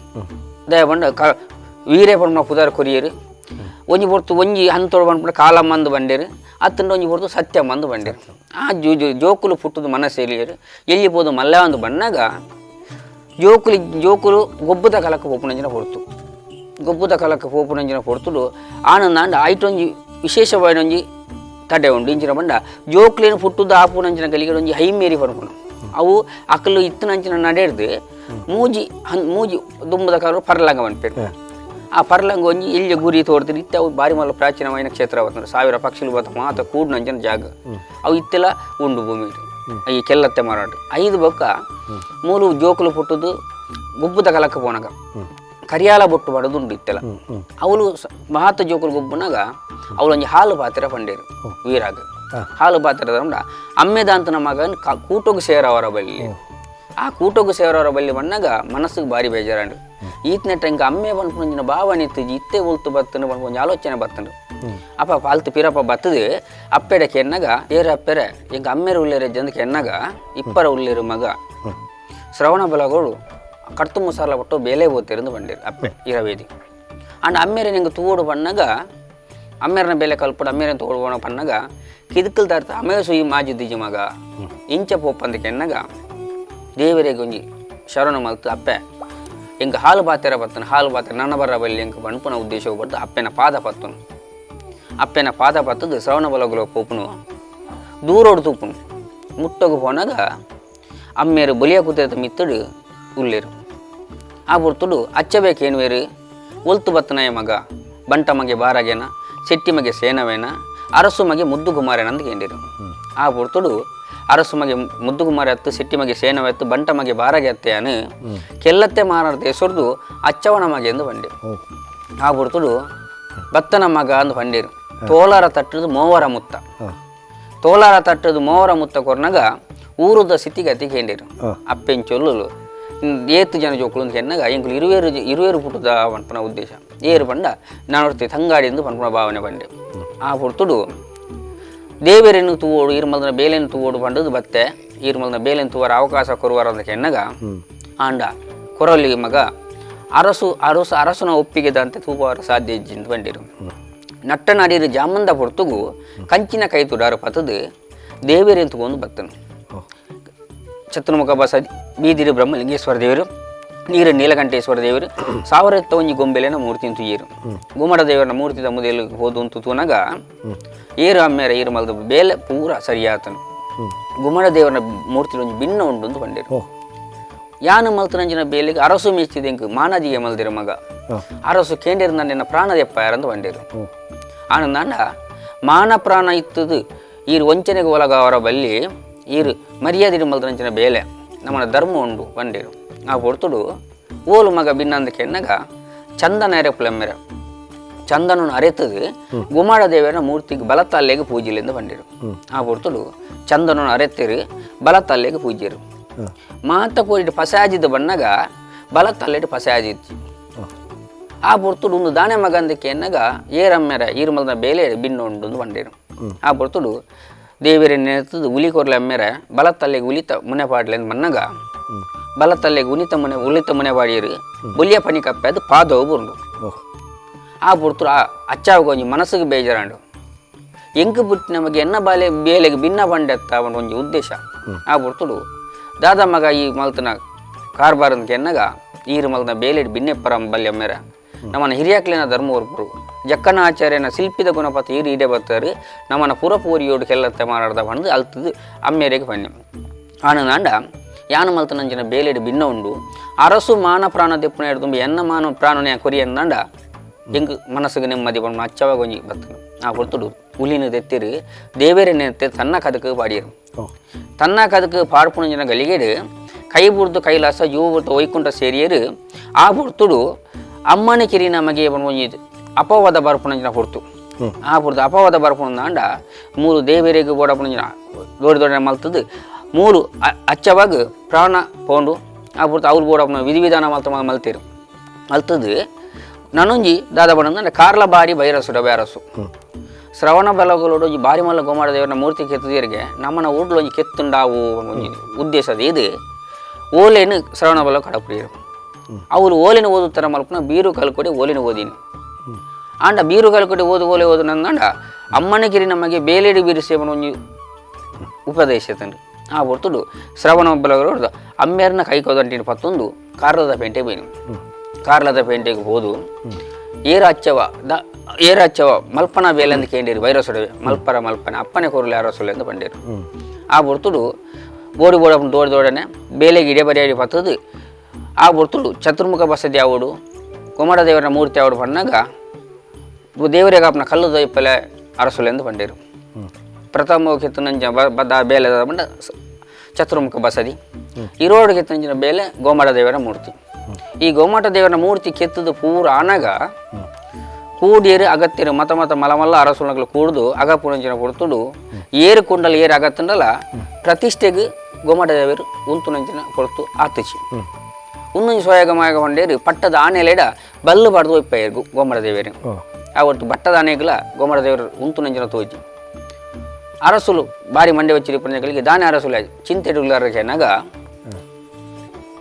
ದಯ ಬಂಡ ವೀರೇ ಪಂಡ ಪುದಾರ ಕೊರಿಯರು ಒಂಜಿ ಬೊರ್ತು ಒಂಜಿ ಹಂತೋಡು ಬಂದ್ಬಿಟ್ಟು ಕಾಲಮ್ಮಂದು ಬಂಡೇರು ಅತ್ತಂಡು ಒಂಜಿ ಬೊರ್ತು ಸತ್ಯಮ್ಮಂದು ಬಂಡೇರು ಆ ಜೋಕುಲು ಪುಟ್ಟದು ಮನಸ್ಸೇಲಿಯರು ಎಲ್ಲಿ ಪೋದು ಮಲ್ಲ ಒಂದು ಬಣ್ಣಾಗ ಜೋಕುಲು ಗೊಬ್ಬದ ಕಲಕ್ಕೆ ಪೋಪುನಂಜಿನ ಹೊರ್ತು ಗೊಬ್ಬದ ಕಲಕ್ಕೆ ಪೋಪುನಂಜಿನ ಹೊರ್ತುಡು ಆನಂದ ಆಯ್ತೊಂಜಿ ವಿಶೇಷವಾದ ಒಂಜಿ ತಡೆ ಉಂಡು ಇಂಚಿನ ಬಂಡ ಜೋಕ್ಲೇನು ಪುಟ್ಟುದು ಆಪುನಂಚಿನ ಗಲಿಗೆ ಒಂಜಿ ಹೈಮೇರಿ ಪಡ್ಕೊಂಡು ಅವು ಅಕ್ಕಲು ಇತ್ತನಂಚಿನ ನಡೆದು ಮೂಜಿ ದುಂಬದ ಕಾಲ ಪರ್ಲಂಗ ಬಂದ್ಪೇರು ಆ ಪರ್ಲಂಗ ಒಂಜಿ ಇಲ್ಲಿ ಗುರಿ ತೋರ್ತಿರು ಇತ್ತೆ ಅವು ಬಾರಿ ಮಲ್ಲ ಪ್ರಾಚೀನವಾದ ಕ್ಷೇತ್ರ ಬರ್ತಂದ್ರೆ 1000 ಪಕ್ಷಿಗಳು ಬತ್ತ ಮಾತ ಕೂಡ್ನಂಚಿನ ಜಾಗ ಅವು ಇತ್ತೆಲ್ಲ ಉಂಡು ಭೂಮಿ ಈ ಕೆಲ್ಲತ್ತೆ ಮಾರಾಟ 5 ಬೊಕ್ಕ ಮೂಲು ಜೋಕುಲು ಪುಟ್ಟುದು ಗುಬ್ಬದ ಕಲಕ್ಕೆ ಪೋನಾಗ ಕರಿಯಾಲ ಬೊಟ್ಟು ಬಡದುಂಡು ಇತ್ತೆಲ್ಲ ಅವಳು ಮಹಾತ ಜೋಕುಲು ಗುಬ್ಬನಾಗ ಅವಳು ಒಂಜಿ ಹಾಲು ಪಾತ್ರೆ ಪಂಡೇರು ವೀರಾಗ ಹಾಲು ಪಾತ್ರೆ ಅಮ್ಮೆದ ಅಂತ ನಮಗ ಕೂಟೋಗು ಸೇರವರ ಬಲ್ಲಿ ಆ ಕೂಟೋಗು ಸೇರವರ ಬಲ್ಲಿ ಬಣ್ಣಾಗ ಮನಸ್ಸಿಗೆ ಭಾರಿ ಬೇಜಾರಂಡು ಈತನ ಟೈಂಗೆ ಅಮ್ಮೆ ಬಂದ್ಪುಂಜಿನ ಭಾವನೆ ಇತ್ತು ಇತ್ತೆ ಉಲ್ತು ಬತ್ತನು ಬಂದು ಒಂಜಿ ಆಲೋಚನೆ ಬತ್ತನು ಅಪ್ಪ ಪಾಲ್ತು ಪಿರಪ್ಪ ಬತ್ತದು ಅಪ್ಪೆಡ ಕೆನ್ನಾಗ ಏರ ಅಪ್ಪೆರೆ ಈಗ ಅಮ್ಮೆರು ಉಳ್ಳೇರೆ ಜಂದ ಕೆನ್ನಾಗ ಇಪ್ಪರ ಉಳ್ಳೇರು ಮಗ ಶ್ರವಣ ಬಲಗಳು ಕಡ್ತು ಮುಸಾಲ ಕೊಟ್ಟು ಬೇಲೆ ಓದ್ತಿರಂದು ಬಂದಿರು ಅಪ್ಪೆ ಇರವೇದಿ ಅಂಡ್ ಅಮ್ಮೇರೆ ನಿಂಗೆ ತೂಡು ಬಣ್ಣಾಗ ಅಮ್ಮೇರನ ಬೇಲೆ ಕಲ್ಪಡು ಅಮ್ಮೇರನ ತೋಡ್ಬೋಣ ಪಣ್ಣಾಗ ಕಿದಕಲ್ ದಾರ್ತ ಅಮ್ಮೇರ ಸುಯಿ ಮಾಜಿದ್ದಿಜಿ ಮಗ ಇಂಚ ಪೋಪಂದ ಕೆನ್ನಾಗ ದೇವರಿಗೆ ಒಂಜಿ ಶರಣ ಮಲ್ತು ಅಪ್ಪೆ ಇಂಕ ಹಾಲು ಪಾತ್ರೆ ಬತ್ತನು ಹಾಲು ಪಾತ್ರೆ ನನ್ನ ಬರ ಬಲ್ಲಿ ಇಂಕ ಬಣ್ಪುನ ಉದ್ದೇಶ ಬರ್ದು ಅಪ್ಪೆನ ಪಾದ ಪತ್ತನು ಅಪ್ಪೆನ ಪಾದ ಪತ್ತದು ಶ್ರವಣ ಬಲಗುಲ ಪೋಪುನು ದೂರೋಡು ತೂಪುನು ಮುಟ್ಟೋಗು ಪೋನಾಗ ಅಮ್ಮೇರು ಬಲಿಯ ಕೂತ ಮಿತ್ತಡು ಉಳ್ಳೇರು ಆ ಬುರ್ತುಡು ಅಚ್ಚಬೇಕೇನು ವೇರು ಒಲ್ತು ಬತ್ತನಾಯ ಮಗ ಬಂಟ ಮಗೆ ಬಾರಾಗೇನ ಶೆಟ್ಟಿ ಮಗೆ ಸೇನವೇನ ಅರಸು ಮಗೆ ಮುದ್ದು ಕುಮಾರನಂದು ಕೇಂದಿರು ಆ ಬುರ್ತುಡು ಅರಸು ಮಗೆ ಮುದ್ದು ಕುಮಾರ ಎತ್ತು ಶೆಟ್ಟಿ ಮಗೆ ಸೇನವೆತ್ತು ಬಂಟ ಮಗೆ ಬಾರಾಗೆ ಅತ್ತೆಯನು ಕೆಲ್ಲತ್ತೆ ಮಾರಾಡ್ತ ಹೆಸರ್ದು ಅಚ್ಚವನ ಮಗೆ ಎಂದು ಬಂಡೆ ಆ ಬುರ್ತುಡು ಬತ್ತನ ಮಗ ಅಂದು ಬಂಡೇರು ತೋಲಾರ ತಟ್ಟದು ಮೋವರ ಮುತ್ತ ತೋಲಾರ ತಟ್ಟದು ಮೋವರ ಮುತ್ತ ಕೊರ್ನಾಗ ಊರುದ ಸ್ಥಿತಿಗತಿ ಕೇಂದಿರು ಅಪ್ಪೆನ್ ಚೊಲ್ಲು ಏತು ಜನ ಜೋಕುಲು ಕೆನ್ನಾಗ ಎಂಕುಲು ಇರುವೇರು ಪುಟ್ಟದ ಪನ್ಪನ ಉದ್ದೇಶ ಏರು ಪಂಡ ನಾನು ತಂಗಾಡಿಂದು ಪನ್ಪನ ಭಾವನೆ ಬಂಡೆ ಆ ಪುರ್ತುಡು ದೇವರೇನು ತೂವೋಡು ಈರ್ಮಲ್ದನ ಬೇಲೆನು ತೂವೋಡು ಪಂಡದು ಬತ್ತೆ ಈರ್ಮಲ್ದನ ಬೇಲೆನು ತೂವರ ಅವಕಾಶ ಕೊರುವಾರ ಅಂತ ಕೆನ್ನಾಗ ಆಂಡ ಕೊರಲಿ ಮಗ ಅರಸನ ಒಪ್ಪಿಗೆದಂತೆ ತೂಪವರ ಸಾಧ್ಯ ಇಜ್ಜಿಂದು ಬಂಡಿರು ನಟ್ಟ ನಾಡಿರು ಜಾಮಂದ ಪೊರ್ತುಗು ಕಂಚಿನ ಕೈ ತುಡಾರು ಪತದು ದೇವರೇನು ತಗೊಂಡು ಬತ್ತನು ಚತುರ್ಮುಖ ಬಸದಿ ಬೀದಿರು ಬ್ರಹ್ಮಲಿಂಗೇಶ್ವರ ದೇವರು ನೀರು ನೀಲಕಂಠೇಶ್ವರ ದೇವರು 1001 ಗೊಂಬೆಲೆನ ಮೂರ್ತಿ ತುಯ್ಯರು ಗುಮ್ಮಡ ದೇವರನ ಮೂರ್ತಿ ತಮ್ಮದಲ್ಲಿ ಹೋದು ಅಂತ ತೂನಾಗ ಏರು ಅಮ್ಮೇರ ಏರು ಮಲ್ದ ಬೇಲೆ ಪೂರ ಸರಿಯಾತನು ಗುಮ್ಮಡ ದೇವರನ ಮೂರ್ತಿ ಒಂದು ಭಿನ್ನ ಉಂಡು ಅಂತ ಬಂದಿರು ಯಾನು ಮಲ್ತನಂಜಿನ ಬೇಲೆಗೆ ಅರಸು ಮೆಚ್ಚಿದೆ ಎಂಕು ಮಾನದಿಗೆ ಮಲ್ದಿರ ಮಗ ಅರಸು ಕೇಂದ್ರ ನನ್ನ ಪ್ರಾಣದೆಪ್ಪ ಯಾರಂದು ಬಂದಿರು ಆನಂದ ಮಾನ ಪ್ರಾಣ ಇತ್ತದು ಈರು ವಂಚನೆಗೆ ಒಳಗಾವರ ಬಲ್ಲಿ ಈರು ಮರ್ಯಾದೆ ಮಲ್ತನಂಚಿನ ಬೇಲೆ ನಮ್ಮನ ಧರ್ಮ ಉಂಡು ಬಂದಿರು ಆ ಹೊರ್ತುಡು ಓಲು ಮಗ ಭಿನ್ನಂದ ಕೆನ್ನಾಗ ಚಂದನ ಎರೆಪುಲೆಮ್ಮೆರ ಚಂದನನ್ನು ಅರೆತದು ಗುಮಾಡ ದೇವರ ಮೂರ್ತಿಗೆ ಬಲತಲ್ಲೆಗೆ ಪೂಜಿಲಿಂದ ಬಂದಿರು ಆ ಹೊರ್ತುಡು ಚಂದನನ್ನು ಅರೆತಿರು ಬಲತಲ್ಲೆಗೆ ಪೂಜ್ಯರು ಮಾತ ಕೋರಿಟ್ಟು ಪಸಾಜಿದ ಬಣ್ಣಗ ಬಲತಲ್ಲೆಟ್ಟು ಪಸಾಜಿತ್ತು ಆ ಪೊರ್ತುಡು ಒಂದು ದಾನೆ ಮಗಂದಕ್ಕೆ ಎನ್ನಗ ಏರಮ್ಮೆರ ಈರುಮಲ್ದ ಬೇಲೆ ಬಿನ್ನೊಂಡು ಬಂಡೇರು ಆ ಪೊರ್ತುಡು ದೇವರ ನೆನೆತದು ಉಲಿ ಕೊರ್ಲೆ ಅಮ್ಮೆರ ಬಲತ್ತಲ್ಲಿಗೆ ಉಲಿತ ಮುನೆ ಪಾಡ್ಲೆಂದು ಮನ್ನಗ ಬಲತ್ತಲ್ಲಿಗೆ ಉಲಿತ ಮುನೆ ಪಾಡಿಯರು ಬೊಲಿಯ ಪನಿ ಕಪ್ಪೆ ಅದು ಪಾದವು ಬುರ್ದು ಆ ಪೊರ್ತುಡು ಅಚ್ಚಾವ ಕೊಂಚ ಮನಸ್ಸಿಗೆ ಬೇಜಾರಂಡು ಎಂಕು ಬಿಟ್ಟು ನಮಗೆ ಎನ್ನ ಬೇಲೆಗೆ ಭಿನ್ನ ಬಂಡೆತ್ತ ಒಂದು ಉದ್ದೇಶ ಆ ಪೊರ್ತುಡು ದಾದ ಮಗ ಈ ಮಲ್ತನ ಕಾರ್ಬಾರಂದಕ್ಕೆ ಎನ್ನಗ ಈರು ಮಲ್ತನ ಬೇಲೆ ಬಿನ್ನೆ ಪರಂ ಬಲ್ಯ ಅಮ್ಮೆರ ನಮ್ಮನ ಹಿರಿಯಾಕ್ಲಿನ ಧರ್ಮವರ್ಪರು ಜಕ್ಕನ ಆಚಾರ್ಯನ ಶಿಲ್ಪಿದ ಗುಣಪತಿ ಈರು ಇಡೆ ಬರ್ತಾರೆ ನಮ್ಮನ ಪುರಪೂರಿಯೋಡು ಕೆಲ್ಲತ್ತೆ ಮಾರಾಡ್ದ ಬಂದು ಅಲ್ತದು ಅಮ್ಮೇರೆಗೆ ಪನ್ಯ ಆನಂದ ಯಾನ ಮಲ್ತನಂಚಿನ ಬೇಲೆಡು ಭಿನ್ನ ಉಂಡು ಅರಸು ಮಾನ ಪ್ರಾಣ ದೆಪ್ಪುನ ಹಿಡಿದು ಎನ್ನ ಮಾನ ಪ್ರಾಣನೇ ಕೊರಿಯಂದಂಡ ಹೆಂಗೆ ಮನಸ್ಸಿಗೆ ನೆಮ್ಮದಿ ಬಂದು ಅಚ್ಚವಾಗ ಒಂಜಿ ಬರ್ತನು ಆ ಕೊಡ್ತುಡು ಹುಲಿನ ತೆತ್ತಿರು ದೇವೇರೆ ನೆತ್ತೆ ತನ್ನ ಕದಕ್ಕೆ ಪಾಡಿಯರು ತನ್ನ ಕದಕ್ಕೆ ಪಾಡ್ಪುಣಂಜಿನ ಗಲಿಗೆಡು ಕೈ ಬುಡ್ದು ಕೈಲಾಸ ಜೀವ ಬುಡ್ದು ಒಯ್ಕುಂಟ ಸೇರಿಯರು ಆ ಬುಡ್ತುಡು ಅಮ್ಮನ ಕಿರಿ ನಮಗೆ ಬಂದು ಅಪವಾದ ಬರ್ಪುಣಂಜಿನ ಹೊರ್ತು ಆ ಬುಡ್ದು ಅಪವಾದ ಬರ್ಪುಣ ಅಂಡ ಮೂರು ದೇವೇರಿಗೆ ಬೋಡಪುಣಂಜಿನ ದೊಡ್ಡ ಮಲ್ತದ್ದು ಮೂರು ಅಚ್ಚವಾಗ ಪ್ರಾಣ ಪೋಂಡು ಆ ಬುಡ್ತು ಅವ್ರು ಬೋಡಪುಣ ವಿಧಿವಿಧಾನ ಮಲ್ತೀರು ಮಲ್ತದ್ದು ನನೊಂಜಿ ದಾದ ಬಣ್ಣ ಕಾರ್ಲ ಬಾರಿ ಬೈರಸುಡ ಬ್ಯಾರಸು ಶ್ರವಣ ಬಲಗಳೋಡು ಬಾರಿ ಮಲ್ಲ ಗೋಮಾಡ ದೇವರನ ಮೂರ್ತಿ ಕೆತ್ತದಿಯರಿಗೆ ನಮ್ಮನ ಊಡ್ಲೊಂಜಿ ಕೆತ್ತುಂಡಾವು ಒಂಜಿ ಉದ್ದೇಶದ ಇದು ಓಲೇನು ಶ್ರವಣ ಬಲ ಕಡಪುರಿಯರು ಅವರು ಓಲಿನ ಓದುತ್ತರ ಮಲ್ಪನ ಬೀರು ಕಲ್ಕೊಡಿ ಓಲಿನ ಓದಿನಿ ಆಂಡ ಬೀರು ಕಲ್ಕೊಡಿ ಓದು ನಂದಂಡ ಅಮ್ಮನಗಿರಿ ನಮಗೆ ಬೇಲೇಡಿ ಬೀರಿಸೇವನ ಒಂಜಿ ಉಪದೇಶತಂಡು ಆ ಹೊರ್ತುಡು ಶ್ರವಣ ಬಲಗಳೋಡು ಅಮ್ಮೇರನ ಕೈಕೋದಂಟಿನ ಪತ್ತೊಂದು ಕಾರ್ಲದ ಪೇಂಟೆ ಬೈನು ಕಾರ್ಲದ ಪೇಂಟೆಗೆ ಹೋದು ಏರಾಚವ ಮಲ್ಪನ ಬೇಲೆಂದು ಕೇಂದಿರು ವೈರಸೊಡವೆ ಮಲ್ಪನೆ ಅಪ್ಪನೆ ಕೊರಲೆ ಅರಸೊಲೆ ಎಂದು ಬಂದಿರು ಆ ಹೊರ್ತುಡು ಬೋಡಪ್ಪನ ದೋಡನೆ ಬೇಲೆಗೆ ಇಡೆ ಬರಿಯಾಡಿ ಪತ್ತದು ಆ ಹೊರ್ತುಡು ಚತುರ್ಮುಖ ಬಸದಿ ಆವಡು ಕುಮಾರ ದೇವರ ಮೂರ್ತಿ ಆವಡು ಬಂದಾಗ ದೇವರಿಗೆ ಅಪ್ಪನ ಕಲ್ಲು ದೊಯ್ಪಲೆ ಅರಸೊಲೆ ಎಂದು ಬಂದಿರು ಪ್ರಥಮ ಕೆತ್ತನಂಜ ಬೇಲೆ ಬಂದ ಚತುರ್ಮುಖ ಬಸದಿ ಇರೋಡು ಕೆತ್ತಂಜಿನ ಬೇಲೆ ಗೋಮಾಟ ದೇವರ ಮೂರ್ತಿ ಈ ಗೋಮಾಟ ದೇವರ ಮೂರ್ತಿ ಕೆತ್ತದು ಪೂರ ಆನಾಗ ಕೂಡಿಯರು ಅಗತ್ಯರು ಮತ ಮಲಮಲ್ಲ ಅರಸುನಗಳು ಕೂಡ್ದು ಅಗ ಪುಣಂಜಿನ ಕೊಡ್ತುಡು ಏರು ಕುಂಡಲ ಏರು ಅಗತ್ತಂಡಲ್ಲ ಪ್ರತಿಷ್ಠೆಗೆ ಗೋಮಾಟ ದೇವರು ಉಂತುನಂಚಿನ ಕೊಡ್ತು ಆತಿಚಿ ಉನ್ನೊಂದು ಸ್ವಯಗಮಾಗ ಹೊಂಡೇರು ಪಟ್ಟದ ಆನೆಲೆಡ ಬಲ್ಲು ಬಡ್ದು ಒಪ್ಪಯ್ಯರು ಗೋಮಾಟ ದೇವರು ಅವತ್ತು ಬಟ್ಟದ ಆನೆಗಳ ಗೋಮಾಟ ದೇವರು ಉಂತುನಂಚಿನ ತೋಜಿ ಅರಸುಲು ಬಾರಿ ಮಂಡೆ ವಚ್ಚಿರಿ ಪ್ರಜೆಗಳಿಗೆ ದಾನೆ ಅರಸುಲ ಚಿಂತೆಡುಲಾರಕ್ಕೆ ನಾಗ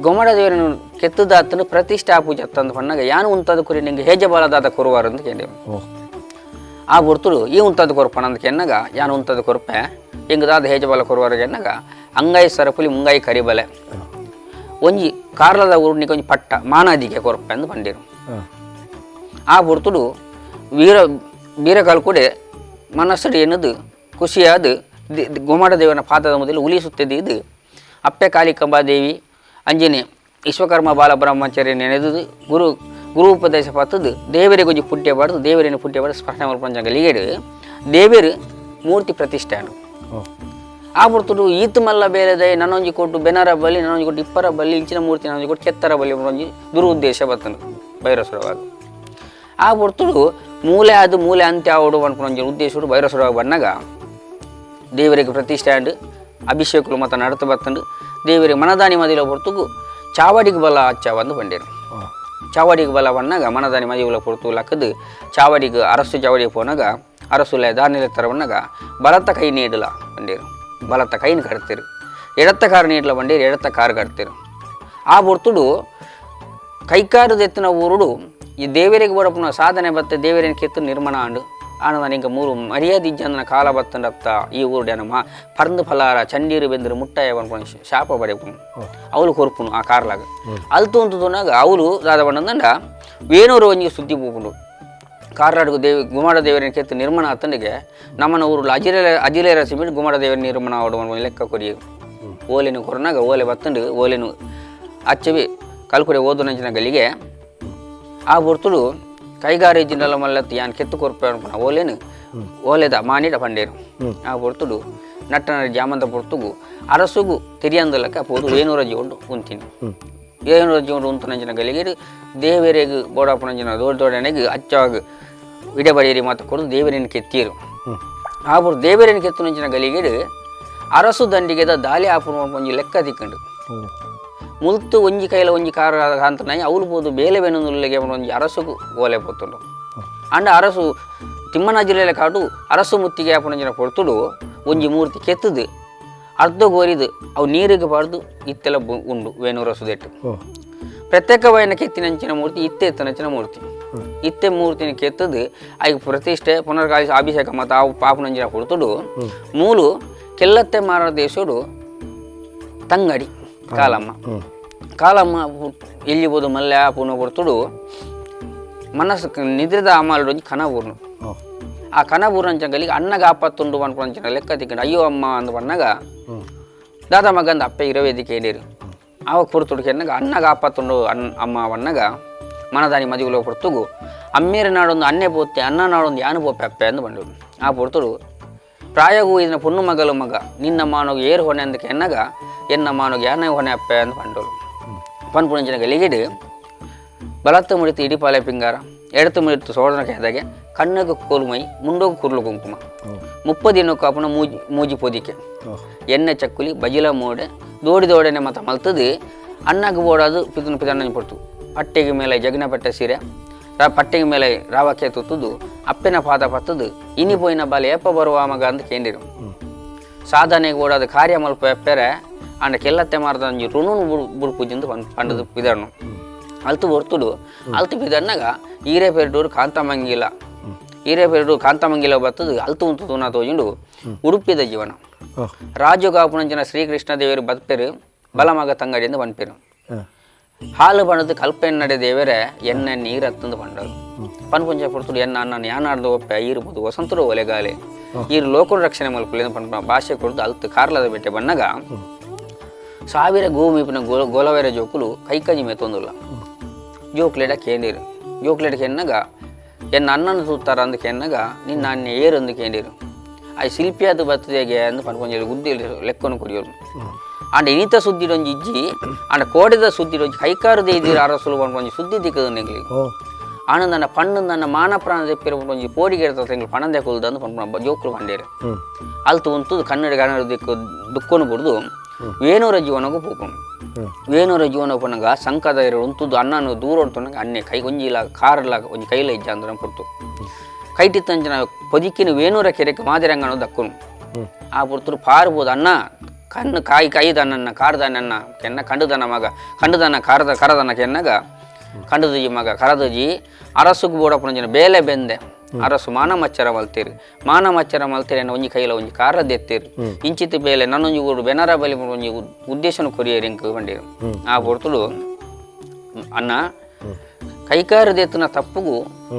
ಗೋಮಾಟ ದೇವರನ್ನು ಕೆತ್ತದಾತನು ಪ್ರತಿಷ್ಠಾ ಪೂಜೆ ತಂದು ಪಣ್ಣಾಗ ಯಾನು ಉಂತಾದ ಕುರಿ ನಿಂಗೆ ಹೇಜಬಾಲದಾದ ಕೊರುವಾರು ಅಂತ ಕೇಳಿದೆವು ಆ ಗುರ್ತುಡು ಈ ಉಂತಾದ ಕೊರಪಣ ಅಂತ ಕೆನ್ನಾಗ ಯಾನು ಉಂತಾದ ಕೊರಪೆ ಹಿಂಗದಾದ ಹೇಜಬಾಲ ಕೊರುವಾರಿಗೆ ಎನ್ನಾಗ ಅಂಗಾಯಿ ಸರಪುಲಿ ಮುಂಗಾಯಿ ಕರಿಬಲೆ ಒಂಜಿ ಕಾರ್ಲದ ಊರ್ನಿಗೆ ಒಂಜಿ ಪಟ್ಟ ಮಾನಾದಿಗೆ ಕೊರಪೆ ಎಂದು ಬಂದಿರು ಆ ಗುರ್ತುಡು ಬೀರಕಾಲು ಕೂಡ ಮನಸ್ಸಡಿ ಎನ್ನದು ಖುಷಿಯಾದ ಗೋಮಾಟ ದೇವನ ಪಾದದ ಮೊದಲು ಉಲಿಸುತ್ತದೆ ಇದು ಅಪ್ಪೆ ಕಾಳಿಕಂಬಾದೇವಿ ಅಂಜನೆ ವಿಶ್ವಕರ್ಮ ಬಾಲಬ್ರಹ್ಮಚಾರ್ಯ ನೆನೆದು ಗುರು ಉಪದೇಶ ಪತ್ತದು ದೇವರಿಗೆ ಒಂಜಿ ಪುಟ್ಯ ಬಾರ್ದು ದೇವರಿನ ಪುಟ್ಯ ಬಾರ್ದು ಸ್ಪರ್ಶ ಮಲ್ಪಂಜಗಲಿಗೇಡು ದೇವರು ಮೂರ್ತಿ ಪ್ರತಿಷ್ಠಾನು ಆ ಬರ್ತುಡು ಈತ್ ಮಲ್ಲ ಬೇರೆದೆ ನನ್ನೊಂಜಿ ಕೊಟ್ಟು ಬೆನರ ಬಲಿ ನನ್ನೊಂಜಿ ಕೊಟ್ಟು ಇಪ್ಪರ ಬಲಿ ಇಂಚಿನ ಮೂರ್ತಿ ನನ್ನೊಂಜಿ ಕೊಟ್ಟು ಕೆತ್ತರ ಬಲಿ ಒಂಜಿ ದುರುದ್ದೇಶ ಬರ್ತನು ಬೈರಸುರವಾಗ ಆ ಬರ್ತುಡು ಮೂಲೆ ಅಂತ್ಯ ಆವಡು ಅನ್ಕೊಂಡೊಂಜಿ ಉದ್ದೇಶ ಬೈರಸುರವಾಗ ಬಂದಾಗ ದೇವರಿಗೆ ಪ್ರತಿಷ್ಠಾಂಡು ಅಭಿಷೇಕಗಳು ಮತ್ತು ನಡತ ಬರ್ತಂಡು ದೇವರಿಗೆ ಮನದಾನಿ ಮದಿಲ ಹೊರತುಗು ಚಾವಡಿಗೆ ಬಲ ಹಚ್ಚವಂದು ಬಂಡೇರು ಚಾವಡಿಗೆ ಬಲ ಬಂದಾಗ ಮನದಾನಿ ಮದಿಗಳ ಹೊರತು ಲಕ್ಕದು ಚಾವಡಿಗೆ ಅರಸು ಚಾವಡಿಗೆ ಹೋನಾಗ ಅರಸುಲೆ ದಾನಿಲೆ ತರ ಬಂದಾಗ ಬಲತ್ತ ಕೈ ನೀಡಲ ಬಂಡೇರು ಬಲತ್ತ ಕೈನ ಕಟ್ತೀರು ಎಡತ್ತ ಕಾರು ನೀಡಲ ಬಂಡೇರು ಎಡತ್ತ ಕಾರು ಕಟ್ತೀರು ಆ ಹೊರ್ತುಡು ಕೈಕಾರದ ಎತ್ತಿನ ಊರುಡು ಈ ದೇವರಿಗೆ ಬಡಪುನ ಸಾಧನೆ ಬತ್ತೆ ದೇವರಿನ ಕೆತ್ತು ನಿರ್ಮಾಣ ಆಂಡು ಆನಂದ ನಿಂಗೆ ಮೂರು ಮರ್ಯಾದೆ ಜನ ಕಾಲ ಬತ್ತಂಡತ್ತ ಈ ಊರ್ಡೇನಮ್ಮ ಪರ್ದು ಫಲಾರ ಚಂಡೀರು ಬೆಂದರು ಮುಟ್ಟಾಯ ಅನ್ಕೊಂಡು ಶಾಪ ಬಡಿಪುನು ಅವಳು ಕೊರ್ಪುನು ಆ ಕಾರ್ಲಾಗ ಅಲ್ತು ಅಂತನಾಗ ಅವಳು ದಾದ ಬಂದಂಡ ವೇಣೂರು ಒಂಜಿಗೆ ಸುದ್ದಿ ಪೂಪುಂಡು ಕಾರ್ಲಾಡ್ಗು ಗುಮಾಡ ದೇವರಿನ ಕೆತ್ತು ನಿರ್ಮಾಣ ಆತಂಡಿಗೆ ನಮ್ಮನ ಊರು ಅಜಿಲೆ ರಸಿ ಬಿಟ್ಟು ಗುಮಾಡ ದೇವರ ನಿರ್ಮಾಣ ಆಡುವ ಲೆಕ್ಕ ಕೊಡಿ ಓಲೆನು ಕೊರನಾಗ ಓಲೆ ಬತ್ತಂಡು ಓಲೆನು ಅಚ್ಚವಿ ಕಲ್ಕುಡೆ ಓದು ನಂಚಿನ ಗಲಿಗೆ ಆ ಬರ್ತುಡು ಕೈಗಾರಿ ಜಿನ್ನಲ ಮಲ್ಲತ್ತು ಯಾನ್ ಕೆತ್ತು ಕೊರ್ಪೆ ಅನ್ಕೊಂಡ ಓಲೇನು ಓಲೆದ ಮಾನಿಡ ಪಂಡೇರು ಆ ಬರ್ತುಡು ನಟ್ಟನ ಜಾಮಂತ ಪೊರ್ತುಗು ಅರಸುಗು ತಿರಿಯಂದಲಕ್ಕ ಪೋದು ವೇಣೂರ ಜೀವೊಂಡು ಉಂತಿನಿ ವೇಣೂರ ಜೀವೊಂಡು ಉಂತು ನಂಚಿನ ಗಲಿಗೆ ದೇವರಿಗೆ ಬೋಡಾಪುನಂಜಿನ ದೊಡ್ಡನೆಗೆ ಅಚ್ಚವಾಗ ಇಡಬಡಿಯರಿ ಮಾತು ಕೊಡದು ದೇವರಿನ ಕೆತ್ತೀರು ಆ ಬರ್ ದೇವರಿನ ಕೆತ್ತು ನಂಚಿನ ಗಲಿಗೆ ಅರಸು ದಂಡಿಗೆದ ದಾಲಿ ಆಪುನ ಒಂಜಿ ಲೆಕ್ಕ ತಿಕ್ಕಂಡು ಮುಲ್ತು ಒಂಜಿ ಕೈಲ ಒಂಜಿ ಕಾರ ಕಾಂತನಾಯಿ ಅವಳು ಬೋದು ಬೇಲೆ ಬೆನ್ನುಲ್ಲಿಗೆ ಒಂಜಿ ಅರಸುಗೂ ಓಲೆ ಪೋತುಂಡು ಅಂಡ ಅರಸು ತಿಮ್ಮನ ಜಿಲ್ಲೆಯ ಕಾಡು ಅರಸು ಮುತ್ತಿಗೆ ಆಪಣಂಜಿನ ಕೊಡ್ತುಡು ಒಂಜಿ ಮೂರ್ತಿ ಕೆತ್ತದು ಅರ್ಧ ಗೋರಿದು ಅವು ನೀರಿಗೆ ಬಾರ್ದು ಇತ್ತೆಲ್ಲ ಉಂಡು ವೇಣುರಸುದೆಟ್ಟು ಪ್ರತ್ಯೇಕವಾಯಿನ ಕೆತ್ತಿನಂಚಿನ ಮೂರ್ತಿ ಇತ್ತೆ ಎತ್ತನಂಚಿನ ಮೂರ್ತಿ ಇತ್ತೆ ಮೂರ್ತಿನ ಕೆತ್ತದು ಆಗ ಪ್ರತಿಷ್ಠೆ ಪುನರ್ಕಾಲಿ ಅಭಿಷೇಕ ಮತ್ತು ಅವು ಪಾಪನಂಜಿನ ಕೊಡ್ತುಡು ಮೂಲು ಕೆಲ್ಲತ್ತೆ ಮಾರ ದೇಶಡು ತಂಗಡಿ ಕಾಲಮ್ಮ ಎಲ್ಲಿ ಬೋದು ಮಲ್ಯ ಪುನಃ ಕೊಡ್ತುಡು ಮನಸ್ಸು ನಿದ್ರದ ಅಮಾಲು ಕನ ಊರ್ನು ಆ ಕನ ಊರಂಚಂಗಲಿಗೆ ಅಣ್ಣಗ ಆಪತ್ತುಂಡು ಅನ್ಕೊಂಡ ಲೆಕ್ಕ ತಿಕ್ಕೊಂಡು ಅಯ್ಯೋ ಅಮ್ಮ ಅಂದು ಬಣ್ಣಗ ದಾದ ಮಗಂದ ಅಪ್ಪ ಇರವೇದಿಕೆ ಏನೇರು ಆವಾಗ ಕೊಡ್ತುಡ್ಕೆ ಅನ್ನಗ ಅಣ್ಣಗ ಆಪತ್ತುಂಡು ಅಮ್ಮ ಬಣ್ಣಗ ಮನದಾನಿ ಮದುವೆలో ಕೊಡ್ತುಗು ಅಮ್ಮೇರ ನಾಡೊಂದು ಅನ್ನೆ ಪೋತೆ ಅನ್ನ ನಾಡೊಂದು ಯಾನು ಪೋಪೆ ಅಪ್ಪೆ ಅಂದು ಬಂಡು ಆ ಪೊಡ್ತುಡು ಪ್ರಾಯಗೂ ಇದನ್ನ ಪುಣ್ಣು ಮಗಲು ಮಗ ನಿನ್ನ ಮಾನೋಗ ಏರು ಹೊಣೆ ಅಂದಕ್ಕೆ ಎನ್ನಗ ಎನ್ನ ಮಾನೋಗ ಯಾನ ಹೊಣೆ ಅಪ್ಪೆ ಅಂದು ಬಂಡೋಳು ಪನ್ಪುಣಂಚಿನ ಗಲಿಗಿಡು ಬಲತ್ತು ಮುಡಿತು ಇಡಿಪಾಲೆ ಪಿಂಗಾರ ಎಡತು ಮುಡಿತು ಸೋದನ ಕೆದಾಗೆ ಕಣ್ಣಗೆ ಕೋಲುಮೈ ಮುಂಡೋಗು ಕುರ್ಲು ಕುಂಕುಮ 30 ದಿನಕ್ಕೂ ಅಪ್ಪನ ಮೂಜಿ ಪೊದಿಕೆ ಎಣ್ಣೆ ಚಕ್ಕುಲಿ ಬಜಿಲ ಮೋಡೆ ದೋಡಿದೋಡನೆ ಮತ ಮಲ್ತದು ಅಣ್ಣಗೆ ಓಡೋದು ಪಿತನ ಪಡ್ತು ಪಟ್ಟೆಗೆ ಮೇಲೆ ಜಗನ ಪಟ್ಟೆ ಸೀರೆ ಪಟ್ಟೆಗೆ ಮೇಲೆ ರಾವಕ್ಕೆ ತುತ್ತದು ಅಪ್ಪನ ಪಾದ ಪತ್ತದು ಇನಿಪೋಯಿನ ಬಾಲೆ ಏಪ ಬರುವ ಮಗ ಅಂತ ಕೇಂದಿರು ಸಾಧನೆಗೆ ಓಡೋದು ಕಾರ್ಯ ಮಲ್ಪ ಎಪ್ಪೆರೆ ಅಂಡ ಕೆಲ್ಲತ್ತೆ ಮಾರದ ಋಣನು ಬುಡ್ಪುಜಿಂದು ಪಂಡದು ಪಿದರ್ನು ಅಲ್ತು ಹೊರ್ತುಡು ಅಲ್ತು ಬಿದನ್ನಾಗ ಈರೇಪೆರಡೂರು ಕಾಂತಮಂಗಿಲ ಬತ್ತದು ಅಲ್ತು ಉಂಟು ತೂನ ತೋಜಿಂಡು ಉಡುಪಿದ ಜೀವನ ರಾಜುಗಾಪುಣಂಚಿನ ಶ್ರೀಕೃಷ್ಣ ದೇವರು ಬತ್ಪೆರು ಬಲಮಗ ತಂಗಡಿಯಿಂದ ಬನ್ಪೆರು ಹಾಲು ಬಣದು ಕಲ್ಪೆನ್ ನಡೆ ದೇವರೇ ಎಣ್ಣೆ ನೀರು ಹತ್ತಂದು ಬಂಡರು ಪನ್ಪುಂಜ ಪುಡ್ತುಡು ಎನ್ನ ಅನ್ನ ಯಾನಾಡ್ದು ಒಪ್ಪೆ ಈರ್ಬೋದು ವಸಂತರು ಒಲೆಗಾಲೆ ಈರು ಲೋಕರು ರಕ್ಷಣೆ ಮಲ್ಪಲಿಂದ ಪನ್ಪ ಭಾಷೆ ಕೊಡ್ದು ಅಲ್ತು ಕಾರ್ಲದ ಬೆಟ್ಟೆ ಬಣ್ಣಗ ಸಾವಿರ ಗೋಮೀಪಿನ ಗೋಲವೇರ ಜೋಕುಲು ಕೈಕಂಜಿ ಮೇತೊಂದುಲ್ಲ ಜೋಕ್ಲೆಡ ಕೇಂದಿರು ಜೋಕ್ಲೆಡ್ ಕೆನ್ನಗ ಎನ್ನ ಅನ್ನನ ತೂತಾರ ಅಂದು ಕೆನ್ನಗ ನಿನ್ನ ಅನ್ನ ಏರು ಅಂದು ಕೇಂದಿರು ಆ ಶಿಲ್ಪಿಯಾದ ಬರ್ತದೆಗೆ ಅಂದು ಪನ್ಕೊಂಜ ಗುದ್ದಿ ಲೆಕ್ಕನು ಕುಡಿಯೋರು ಅಂಡ ಇನಿತ ಸುದ್ದಿಡೊಂಜಿ ಇಜ್ಜಿ ಅಂಡ ಕೋಡೆದ ಸುದ್ದಿಡೊಂಜಿ ಕೈಕಾರದೆ ಇದ್ದೀರ ಅರಸುಲು ಪನ್ಕೊಂಜಿ ಸುದ್ದಿ ದಿಕ್ಕದ ನೆಗ್ಲಿ ಆನಂದನ ಪಣ್ಣನ ಮಾನ ಪ್ರಾಣ ತೆಪ್ಪಿರ ಒಂಜಿ ಪೋಡಿಗೆ ಇರ್ತದೆ ತಿಂಗಳು ಪಣಂದೆ ಕುಲ್ದಂದು ಪನ್ಪ ಜೋಕುಲು ಬಂಡೇರು ಅಲ್ತು ಉಂಟು ಕನ್ನಡ ದಿಕ್ಕು ದುಃಖನು ಬಿಡ್ದು ವೇಣೂರ ಜೀವನಗೂ ಪೂಪುನು ವೇಣೂರ ಜೀವನ ಪುನಗ ಸಂಕದ ಎರಡು ಉಂಟುದು ಅನ್ನನು ದೂರ ಹೊಡ್ತುನಗ ಅನ್ನೆ ಕೈ ಒಂಜಿಲ ಕಾರಲಾಗ ಒಂಜಿ ಕೈಲ ಇಜ್ಜ ಅಂದ್ರೆ ಪುರ್ತು ಕೈಟಿತ್ತಂಜನ ಪೊದಿಕ್ಕಿನ ವೇಣೂರ ಕೆರೆಗೆ ಮಾದಿರಂಗನ ದಕ್ಕುನು ಆ ಪುರ್ತರು ಪಾರ್ಬೋದು ಅನ್ನ ಕಣ್ಣು ಕಾಯ್ದ ನನ್ನ ಕಾರದನ್ನ ಕೆನ್ನ ಕಂಡುದನ ಮಗ ಕಂಡುದನ ಕರದನ ಕೆನ್ನಗ ಕಂಡುದಜಿ ಮಗ ಕರದಜಿ ಅರಸುಗೂ ಬೋಡಪ್ಪನ ಬೇಲೆ ಬೆಂದೆ ಅರಸು ಮಾನ ಮಚ್ಚರ ಮಲ್ತೀರಿ ಅನ್ನೋ ಒಂಜಿ ಕೈಲ ಒಂಜಿ ಕಾರದ್ದು ಎತ್ತೀರಿ ಇಂಚಿತ್ತು ಬೇಲೆ ನನ್ನೊಂಜಿ ಊರು ಬೆನರ ಬಲಿ ಒಂಜಿ ಉದ್ದೇಶನ ಕೊರಿಯರಿ ಇಂಕ ಬಂದಿರು ಆ ಪೊರ್ತುಡು ಅನ್ನ ಕೈಕಾರದೆತ್ತಿನ ತಪ್ಪುಗೂ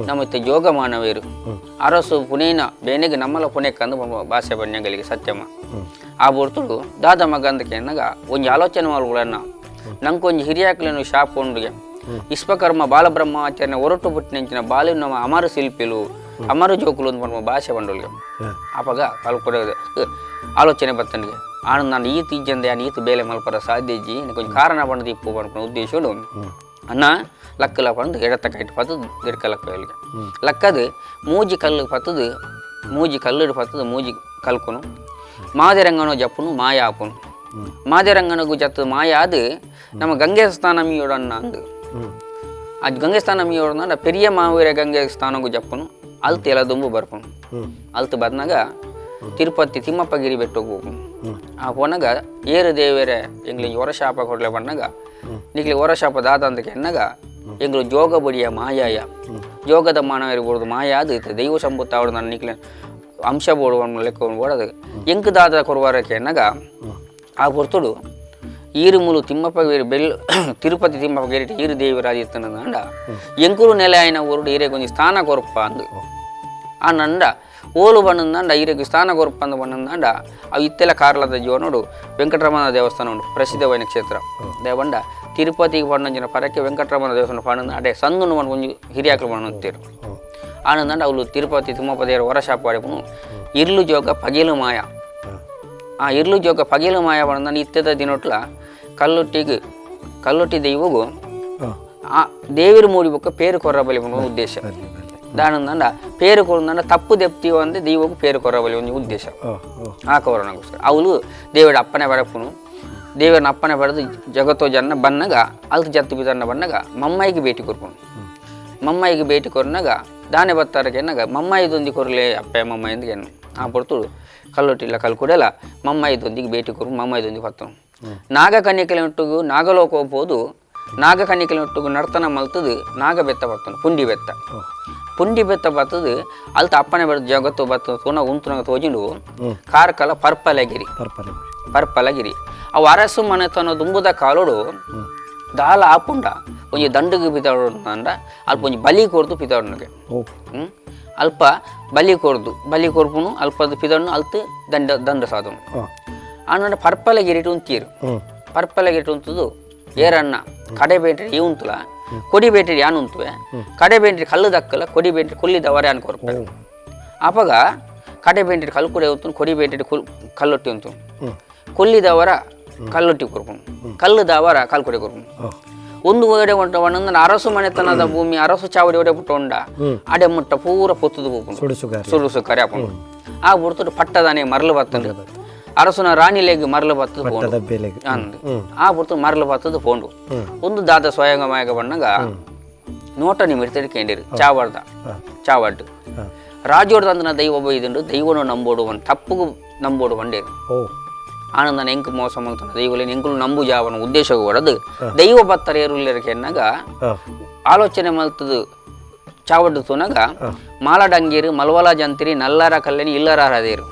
ನಮ್ಮ ಯೋಗ ಮಾನವೇರು ಅರಸು ಪುನೇನ ಬೇನೆಗೆ ನಮ್ಮಲ ಪುಣೆಕ್ಕಂದು ಭಾಷೆ ಬಣ್ಯಗಳಿಗೆ ಸತ್ಯಮ ಆ ಪೊರ್ತುಡು ದಾದ ಮಗ ಅಂದಕ್ಕೆ ಎನ್ನಗ ಒಂಜಿ ಆಲೋಚನೆ ಮಾಡುಗಳನ್ನ ನಂಕೊಂಜಿ ಹಿರಿಯಾಕ್ಲೇನು ಶಾಪ್ ಕೊಂಡ್ಗೆ ವಿಶ್ವಕರ್ಮ ಬಾಲಬ್ರಹ್ಮಾಚಾರ್ಯ ಹೊರಟು ಪುಟ್ಟಿನಂಚಿನ ಬಾಲಿ ನಮ್ಮ ಅಮರ ಶಿಲ್ಪಿಲು ಅಮರ ಜೋಕುಲು ಅಂತ ಪನ್ಪ ಭಾಷೆ ಬಂಡೋಲ್ಗೆ ಆಪಾಗ ಕಲ್ಕೊಡೋದು ಆಲೋಚನೆ ಬರ್ತನಿಗೆ ಆನಂದ ನಾನು ಈತ ಇಜ್ಜಂದೆ ಈತ ಬೇಲೆ ಮಲ್ಪರ ಸಾಧ್ಯ ಇಜ್ಜಿ ಕೊಂಚ ಕಾರಣ ಬಂದು ಇಪ್ಪು ಪನ್ಪನ ಉದ್ದೇಶಡು ಅನ್ನ ಲಕ್ಕಲ ಪಂದು ಎಡತ್ತ ಕೈಟ್ ಪತ್ತದು ಗಿಡಕ ಲಕ್ಕಲಿಗೆ ಲಕ್ಕದು ಮೂಜಿ ಕಲ್ಲು ಪತ್ತದು ಮೂಜಿ ಕಲ್ಲುಡು ಪತ್ತದು ಮೂಜಿ ಕಲ್ಕೊನು ಮಾದಿರಂಗನೋ ಜಪ್ಪುನು ಮಾಯ ಆಪುನು ಮಾದಿರಂಗನಗೂ ಜತ್ತು ಮಾಯ ಅದು ನಮ್ಮ ಗಂಗೆ ಸ್ಥಾನ ಮೀಯೋಡನ್ನ ಅಂದು ಆ ಗಂಗೆ ಸ್ಥಾನ ಮೀಯೋಡನ ಪೆರಿಯ ಮಾವೀರ ಗಂಗೆ ಸ್ಥಾನಗೂ ಜಪ್ಪುನು ಅಲ್ತು ಎಲ್ಲ ದುಂಬು ಬರ್ಪುನು ಅಲ್ತು ಬಂದಾಗ ತಿರುಪತಿ ತಿಮ್ಮಪ್ಪಗಿರಿ ಬೆಟ್ಟಕ್ಕೆ ಹೋಗುನು ಆ ಪೋನಾಗ ಏರು ದೇವರೇ ಎಂಗ್ಲಿ ಹೊರಶಾಪ ಕೊಡ್ಲೆ ಬಣ್ಣಗ ನಿಗ್ಲಿ ಹೊರಶಾಪ ದಾದ ಅಂದಕ್ಕೆ ಎನ್ನಗ ಎಂಗ್ಲು ಜೋಗ ಬಡಿಯ ಮಾಯಾಯ ಜೋಗದ ಮಾನವರಿರ್ಬೋದು ಮಾಯ ಅದು ದೈವ ಸಂಬುತ್ತ ಅವಡು ನನ್ನ ನಿಕ್ಲೆ ಅಂಶ ಬೋಡುವ ಲೆಕ್ಕ ಓಡೋದು ಎಂಕ್ ದಾದ ಕೊರುವಾರಕ್ಕೆ ಎನ್ನಗ ಆ ಹೊರ್ತುಡು ಈರು ಮೂಲು ತಿಮ್ಮಪ್ಪಗಿರಿ ತಿರುಪತಿ ತಿಮ್ಮಪ್ಪಗಿರಿ ಈರು ದೇವರಾದಿತ್ತನಂದ ಎಂಕುರು ನೆಲೆ ಆಯ್ನ ಊರುಡು ಈರೆಗೆ ಒಂದು ಸ್ಥಾನ ಕೊರಪ್ಪ ಅಂದು ಆ ನಂಡ ಓಲು ಬಣ್ಣದಂಡ ಈರೆಗೆ ಸ್ಥಾನ ಕೊರಪ್ಪ ಅಂದು ಬಣ್ಣದಂಡ ಅವು ಇತ್ತೆಲ್ಲ ಕಾರಲದ ಜೀವನೋಡು ವೆಂಕಟರಮಣ ದೇವಸ್ಥಾನ ಉಂಟು ಪ್ರಸಿದ್ಧವಾದ ಕ್ಷೇತ್ರ ದೇವಂಡ ತಿರುಪತಿಗೆ ಪಣ್ಣಂಜಿನ ಪರಕ್ಕೆ ವೆಂಕಟರಮಣ ದೇವಸ್ಥಾನ ಪಣ್ಣಂದ ಅಡೆ ಸಂದುನು ಒಂದು ಹಿರಿಯಾಕಲು ಬಣ್ಣಂತೀರು ಆನಂದಂಡ ಅವಳು ತಿರುಪತಿ ತಿಮ್ಮಪ್ಪ ದೇವರ ಹೊರಶಾಪ ಪಡೆಪನು ಇರ್ಲು ಜೋಗ ಪಗಿಲು ಮಾಯ ಆ ಇರ್ಲು ಜೋಗ ಪಗಿಲು ಮಾಯ ಬಣ್ಣ ಇತ್ತದ ದಿನೊಟ್ಲ ಕಲ್ಲೊಟ್ಟಿ ದೈವಗೂ ಆ ದೇವಿರು ಮೂಡಿ ಬೊಕ್ಕ ಪೇರು ಕೊರ್ರಬಲಿ ಬಣ್ಣ ಉದ್ದೇಶ దానందండ పేరు కొరందండ తప్పు దెప్తి అంటే దేవుకు పేరు కొరవలి ఉంది ఉద్దేశం ఆ కొరణకోస్కర అవులు దేవుడు అప్పనే పడపును ದೇವರನ್ನ ಅಪ್ಪನೆ ಪಡೆದು ಜಗತ್ತೋ ಜನ ಬನ್ನಾಗ ಅಲ್ಕ ಜತ್ತು ಬಿದನ್ನ ಬನ್ನಾಗ ಮಮ್ಮಾಯಿಗೆ ಭೇಟಿ ಕೊರ್ಕೊಂಡು ಮಮ್ಮಾಯಿಗೆ ಭೇಟಿ ಕೊರ್ನಾಗ ದಾನೆ ಬತ್ತಾರಕ್ಕೆ ಎನ್ನಾಗ ಮಮ್ಮಾಯಿದೊಂದಿಗೆ ಕೊರಲೆ ಅಪ್ಪ ಮಮ್ಮ ಎಂದಿಗೆ ಎನ್ನು ಆ ಪೊರ್ತುಡು ಕಲ್ಲೊಟ್ಟಿಲ್ಲ ಕಲ್ಲು ಕೂಡಲ್ಲ ಮಮ್ಮಾಯಿದೊಂದಿಗೆ ಭೇಟಿ ಕೊರು ಮಮ್ಮಾಯಿದೊಂದಿಗೆ ಹೊತ್ತು ನಾಗ ಕನ್ಯಕೆಲೆ ಒಟ್ಟಿಗೂ ನಾಗಲೋಕ ಹೋಗ್ಬೋದು ನಾಗ ಕನ್ಯಕೆಲೆ ಒಟ್ಟಿಗೂ ನರ್ತನ ಮಲ್ತದು ನಾಗ ಬೆತ್ತ ಬರ್ತನು ಪುಂಡಿ ಬೆತ್ತ ಬರ್ತದು ಅಲ್ತ ಅಪ್ಪನೆ ಬೆಳೆದು ಜಗತ್ತು ಬತ್ತ ತುನ ಉಂತುನಾಗ ತೋಜಿಂಡು ಕಾರ್ಕಲ ಪರ್ಪಲಗಿರಿ ಅವು ಅರಸು ಮನೆತನ ದುಂಬುದ ಕಾಲೋಡು ದಾಲ ಆಪುಂಡ ಒಂಜಿ ದಂಡಿಗೆ ಪಿತಾಡು ಅಂಡ ಅಲ್ಪ ಒಂಜಿ ಬಲಿ ಕೊರ್ದು ಪಿತಾಡುನಗೆ ಅಲ್ಪ ಬಲಿ ಕೊರ್ಪುನು ಅಲ್ಪದ ಪಿದಾಡ್ನು ಅಲ್ತು ದಂಡ ಸಾಧನು ಆನಂಡ ಪರ್ಪಲಗಿರಿಟ್ಟು ಉಂತೀರು ಪರ್ಪಲಗಿರಿಟ್ಟು ಉಂತದು ಏರಣ್ಣ ಕಡೆ ಬೇಂಟ್ರಿ ಈ ಉಂತುಲ ಕೊಡಿ ಬೇಂಟ್ರಿ ಯಾನು ಉಂತುವೆ ಕಡೆ ಬೇಂಟ್ರಿ ಕಲ್ಲು ದಕ್ಕಲ ಕೊಡಿ ಬೇಂಟ್ರಿ ಕೊಲ್ಲಿದವರೆ ಯಾನು ಕೊರ್ಪೆ ಅಪಗ ಕಡೆ ಬೇಂಟ್ರಿ ಕಲ್ಲು ಕೊಡೆ ಉಂತು ಕೊಡಿ ಬೇಂಟ್ರಿ ಕಲ್ಲೊಟ್ಟಿ ಉಂತು ಕೊಲ್ಲಿದವರ ಕಲ್ಲೊಟ್ಟಿ ಕೊರ್ಪುನು ಕಲ್ಲುದವರ ಕಲ್ಲು ಕೊಡೆ ಕೊರ್ಪುನು ಒಂದು ಒಡೆ ಹೊಂಟ ಒಂದೊಂದು ಅರಸು ಮನೆತನದ ಭೂಮಿ ಅರಸು ಚಾವಡಿ ಒಡೆ ಬಿಟ್ಟು ಹೊಂಡ ಅಡೆ ಮುಟ್ಟ ಪೂರ ಪೊತ್ತದು ಹೋಗ್ಕೊಂಡು ಸುಡುಸು ಕರೆ ಹಾಕೊಂಡು ಆ ಬಿಡ್ತು ಪಟ್ಟದಾನೆ ಮರಳು ಬರ್ತದೆ ಅರಸನ ರಾಣಿಲೆಗೆ ಮರಳು ಬತ್ತದು ಅಂದು ಆ ಬಿಡ್ತು ಮರಳು ಬತ್ತದು ಪೋಂಡು ಒಂದು ದಾದ ಸ್ವಯಂಗಮಯಗ ಬಣ್ಣಗ ನೋಟ ನಿಮಿರ್ತಿಡ್ ಕೇಂದಿರು ಚಾವಡ್ ರಾಜೋಡ್ದಂದನ ದೈವ ಬೈದುಂಡು ದೈವನು ನಂಬೋಡು ಒಂದು ತಪ್ಪುಗು ನಂಬೋಡು ಬಂಡೇರು ಆನಂದನ ಎಂಕು ಮೋಸ ಮಾಡ್ತಾನೆ ದೈವಲೆ ಎಂಕುಲು ನಂಬು ಜಾವನ ಉದ್ದೇಶಕ್ಕೆ ಹೊಡೆದು ದೈವ ಬತ್ತರ ಏರುಲ್ಲರಕ್ಕೆ ಎನ್ನಾಗ ಆಲೋಚನೆ ಮಲ್ತದು ಚಾವಡ್ಡು ತುನಾಗ ಮಾಲಡಂಗೇರು ಮಲ್ವಲ ಜಂತಿರಿ ನಲ್ಲರ ಕಲ್ಲೇನಿ ಇಲ್ಲರ ಹರದೇರು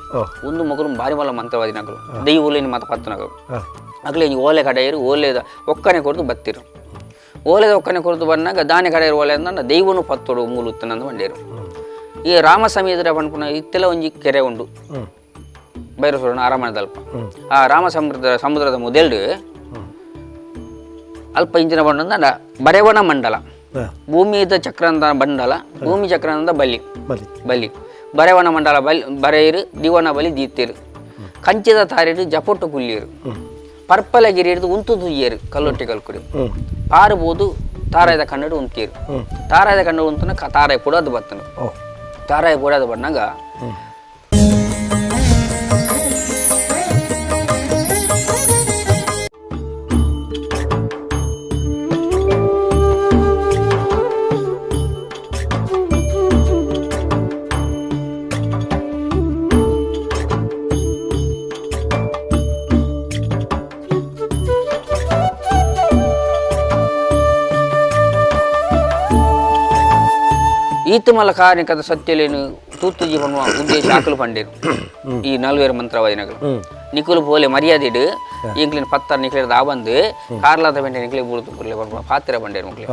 ಒಂದು ಮಗಲು ಭಾರಿ ಮಲ್ಲ ಮಂತ್ರವಾದಿನಗಳು ದೈವಲೇನಿ ಮತ ಪತ್ತನಗಳು ಅಗ್ಲೇ ಓಲೆ ಕಡೆಯರು ಓಲೆದ ಒಕ್ಕನೆ ಕೊಡ್ದು ಬತ್ತಿರು ಓಲೆದ ಒಕ್ಕನೆ ಕೊಡ್ದು ಬಂದಾಗ ದಾನೆ ಕಡೆಯರು ಓಲೆ ಅಂದ ದೈವನು ಪತ್ತೋಡು ಮೂಲುತ್ತನಂದು ಬಂಡೇರು ಈ ರಾಮ ಸಮೀದ್ರ ಪನ್ಪುನ ಇತ್ತೆಲ್ಲ ಒಂಜಿ ಕೆರೆ ಉಂಡು ಬೈರಸೋರನ ಅರಮನೆದಲ್ಪ ಆ ರಾಮ ಸಮುದ್ರದ ಮೊದಲು ಅಲ್ಪ ಇಂಚಿನ ಬಣ್ಣ ಬರೆವಣ ಮಂಡಲ ಭೂಮಿದ ಚಕ್ರಾಂತ ಬಂಡಲ ಭೂಮಿ ಚಕ್ರಾಂತ ಬಲಿ ಬರೆವಣ ಮಂಡಲ ಬರೆಯಿರು ದಿವನ ಬಲಿ ದೀತಿರು ಕಂಚಿದ ತಾರಿಡು ಜಪೊಟ್ಟು ಕುಲ್ಲಿಯರು ಪರ್ಪಲಗಿರಿ ಹಿಡಿದು ಉಂತು ತುಯ್ಯರು ಕಲ್ಲೊಟ್ಟಿ ಕಲ್ಕುರಿ ಪಾರಬಹುದು ತಾರಾಯದ ಕನ್ನಡ ಉಂತೀರು ತಾರಾಯದ ಕನ್ನಡ ಉಂತನ ತಾರಾಯ ಪುಡೋದು ಬರ್ತನು ತಾರಾಯ ಪುಡೋದು ಬಂದಾಗ ಈತ ಮಲ ಕಾರ್ಣಿಕದ ಸತ್ಯಲೇನು ತೂತು ಜೀವನ ಉದ್ದೇಶ ಆಕಲು ಪಂಡೇರು ಈ ನಲ್ವೇರು ಮಂತ್ರವಾದಿನಗಳು ನಿಕುಲು ಪೋಲೆ ಮರ್ಯಾದಿಡು ಇಂಕ್ಲಿನ ಪತ್ತಾರು ನಿಕ್ಲಿರದ ಆ ಬಂದು ಕಾರ್ಲಾದ ಪೆಂಟೆ ನಿಕ್ಲಿ ಬುರ್ತು ಪುರ್ಲೆ ಪಾತ್ರ ಬಂಡೇರು ಮುಕ್ಲಿ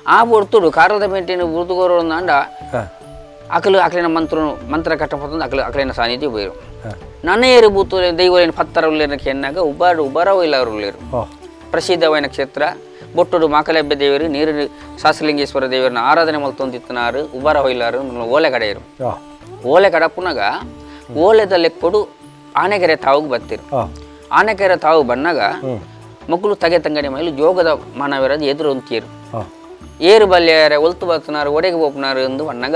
ಆ ಬುರ್ತು ಕಾರ್ಲಾದ ಪೆಂಟೆನ ಬುರ್ದುಗೋರು ಅಂಡ ಅಕಲು ಅಕ್ಲಿನ ಮಂತ್ರ ಕಟ್ಟಪತ್ತಂದು ಅಕ್ಲಿನ ಸಾನ್ನಿಧ್ಯ ಹೋಯ್ರು ನನ್ನ ಏರು ಬೂತು ದೈವಲೇನು ಪತ್ತರ ಉಳ್ಳೇನಕ್ಕೆ ಎನ್ನಾಗ ಉಬರವೂ ಇಲ್ಲ ಅವರು ಉಳ್ಳೇರು ಪ್ರಸಿದ್ಧವಾದ ಕ್ಷೇತ್ರ ಬೊಟ್ಟುಡು ಮಾಕಲೆಬ್ಬೆ ದೇವರು ನೀರು ಶಾಸ್ತ್ರಲಿಂಗೇಶ್ವರ ದೇವರನ್ನ ಆರಾಧನೆ ಮಲ್ತೊಂದಿತ್ತನಾರು ಉಬರ ಹೊಯ್ಲಾರು ಓಲೆ ಕಡೆಯರು ಓಲೆ ಕಡಪುನಾಗ ಓಲೆದ ಲೆಕ್ಕೊಡು ಆನೆಕೆರೆ ತಾವು ಬತ್ತಿರು ಆನೆಕೆರೆ ತಾವು ಬನ್ನಾಗ ಮಕ್ಕಳು ತಗೆ ತಂಗಡಿ ಮೇಲೆ ಜೋಗದ ಮಾನವರದ ಎದುರು ಹೊಂತೀರು ಏರು ಬಲ್ಯಾರ ಒಲ್ತು ಬತ್ತನಾರು ಒಡೆಗೆ ಹೋಗ್ನಾರು ಎಂದು ಬನ್ನಾಗ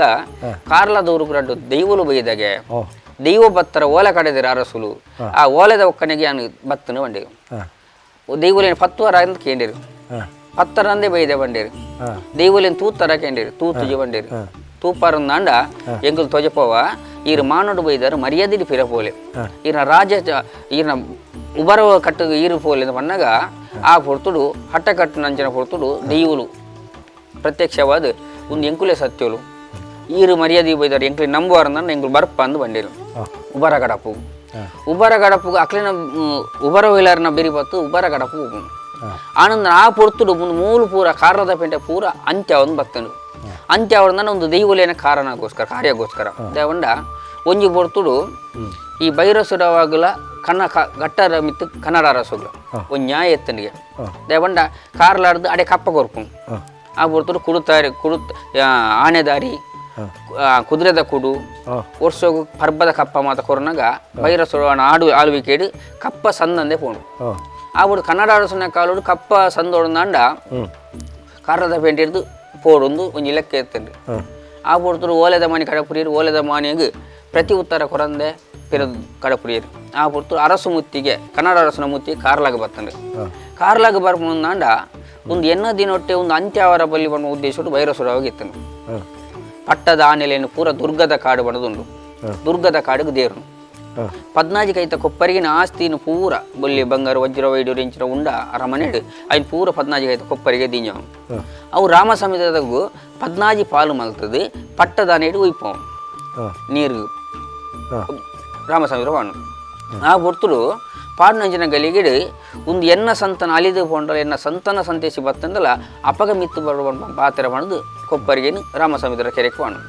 ಕಾರ್ಲದವರು ರಡ್ಡು ದೈವಲು ಬೈದಾಗೆ ದೈವ ಬತ್ತರ ಓಲೆ ಕಡೆದಿರು ಅರಸುಲು ಆ ಓಲೆದ ಒಕ್ಕನೆಗೆ ನಾನು ಬತ್ತನು ಬಂಡೆ ದೈವಲೇನು ಪತ್ತುವರ ಅಂತ ಕೇಂದಿರು ಪತ್ತರಂದೇ ಬೈದೆ ಬಂಡೇರು ದೈವಲೇನು ತೂತರ ಕೇಂದಿರು ತೂತುಜಿ ಬಂಡೇರು ತೂಪಾರಂದಾಂಡ ಎಂಕುಲು ತೊಜಪವ ಈರು ಮಾನೋಡು ಬೈದಾರು ಮರ್ಯಾದಿಡಿ ಫಿರಪೋಲೆ ಈನ ರಾಜ ಈನ ಉಬರವ ಕಟ್ಟು ಈರು ಪೋಲೆ ಅಂತ ಬಂದಾಗ ಆ ಪೊರ್ತುಡು ಹಟ್ಟ ಕಟ್ಟು ನಂಚಿನ ಪೊರ್ತುಡು ದೈವಲು ಪ್ರತ್ಯಕ್ಷವಾದ ಒಂದು ಎಂಕುಲೆ ಸತ್ಯಲು ಈರು ಮರ್ಯಾದೆ ಬೈದಾರು ಎಂಕುಲಿ ನಂಬುವಾರಂದ ಎಂಕುಲು ಬರ್ಪ ಅಂದು ಬಂಡೇರು ಉಬರ ಗಡಪು ಉಬರ ಗಡಪು ಅಕ್ಲಿನ ಉಬರ ವೈಲಾರನ ಬೆರಿ ಬತ್ತು ಉಬರ ಗಡಪು ಆನಂದ ಆ ಪೊರ್ತುಡು ಮೂಲು ಪೂರ ಕಾರದ ಪೆಂಟೆ ಪೂರ ಅಂತ್ಯ ಒಂದು ಬತ್ತನು ಅಂತ್ಯ ಅವರಿಂದ ಒಂದು ದೈವಲೇನ ಕಾರಣಗೋಸ್ಕರ ಕಾರ್ಯಗೋಸ್ಕರ ದೇವಂಡ ಒಂಜಿ ಪೊರ್ತುಡು ಈ ಬೈರಸುರವಾಗಲ ಗಟ್ಟರ ಮಿತ್ತು ಕನ್ನಡ ರಸಗಳು ಒಂದು ನ್ಯಾಯ ಎತ್ತನಿಗೆ ದೇವಂಡ ಕಾರ್ಲಾರ್ದು ಅಡೆ ಕಪ್ಪ ಕೊರ್ಪು ಆ ಪೊರ್ತುಡು ಆನೆದಾರಿ ಕುದುರೆದ ಕುಡು ವರ್ಷಗೂ ಪರ್ಬದ ಕಪ್ಪ ಮಾತ ಕೊರನಾಗ ಬೈರಸುರವನ ಆಳ್ವಿಕೆಡು ಕಪ್ಪ ಸಂದಂದೆ ಪೋಣು ಆಬಿಟ್ಟು ಕನ್ನಡ ಅರಸನ ಕಾಲೋಡು ಕಪ್ಪ ಸಂದೋಡಂದಾಂಡ ಕಾರದ ಪೇಂಟ್ ಹಿಡಿದು ಪೋಡೊಂದು ಒಂದು ಇಲಕ್ಕೆ ಎತ್ತಂಡು ಆ ಬಿಡ್ತರು ಓಲೆದ ಮನೆ ಕಡೆ ಪುರಿಯರು ಓಲೆದ ಮನೆಗೆ ಪ್ರತಿ ಉತ್ತರ ಕೊರಂದೆ ಪಿರದು ಕಡಪುರಿಯರು ಆ ಪುರ್ತು ಅರಸು ಮುತ್ತಿಗೆ ಕನ್ನಡ ಅರಸನ ಮುತ್ತಿಗೆ ಕಾರ್ಲಾಗ ಬರ್ತಂಡೆ ಕಾರ್ಲಾಗ ಬರ್ಮಂದಾಂಡ ಒಂದು ಎನ್ನ ದಿನೊಟ್ಟೆ ಒಂದು ಅಂತ್ಯಾವರ ಬಲ್ಲಿ ಬಣ್ಣ ಉದ್ದೇಶ ಬೈರಸುರವಾಗಿತ್ತನು ಪಟ್ಟದ ಆನೆಲೆಯನ್ನು ಪೂರ ದುರ್ಗದ ಕಾಡು ಬಣ್ಣದುಂಡು ದುರ್ಗದ ಕಾಡಿಗೆ ದೇವ್ರನು 14 ಕೈತ ಕೊಪ್ಪರಿಗಿನ ಆಸ್ತಿನ ಪೂರ ಬೊಲ್ಲಿ ಬಂಗಾರ ವಜ್ರ ವೈಡೂರು ಇಂಚಿನ ಉಂಡ ಅರಮನೆಡು ಅಯ್ನ ಪೂರ 14 ಕೈತ ಕೊಪ್ಪರಿಗೆ ದೀಂಜವನು ಅವು ರಾಮ ಸಮಿತದಾಗೂ 14 ಪಾಲು ಮಲ್ತದು ಪಟ್ಟದ ಆನೆಡು ಉಯ್ಪವ ನೀರು ರಾಮ ಸಮಿತ ವಾಣು ಆ ಹೊರ್ತುಡು ಪಾಡ್ನಂಜಿನ ಗಲಿಗಿಡು ಒಂದು ಎನ್ನ ಸಂತನ ಅಲಿದು ಪೋಂಡಲ ಎನ್ನ ಸಂತನ ಸಂತೇಸಿ ಬತ್ತಂದಲ್ಲ ಅಪಗ ಮಿತ್ತು ಬರುವ ಪಾತ್ರ ಮಾಡೋದು ಕೊಪ್ಪರಿಗೇನು ರಾಮ ಸಮಿತರ ಕೆರೆಗೆ ವಾಣು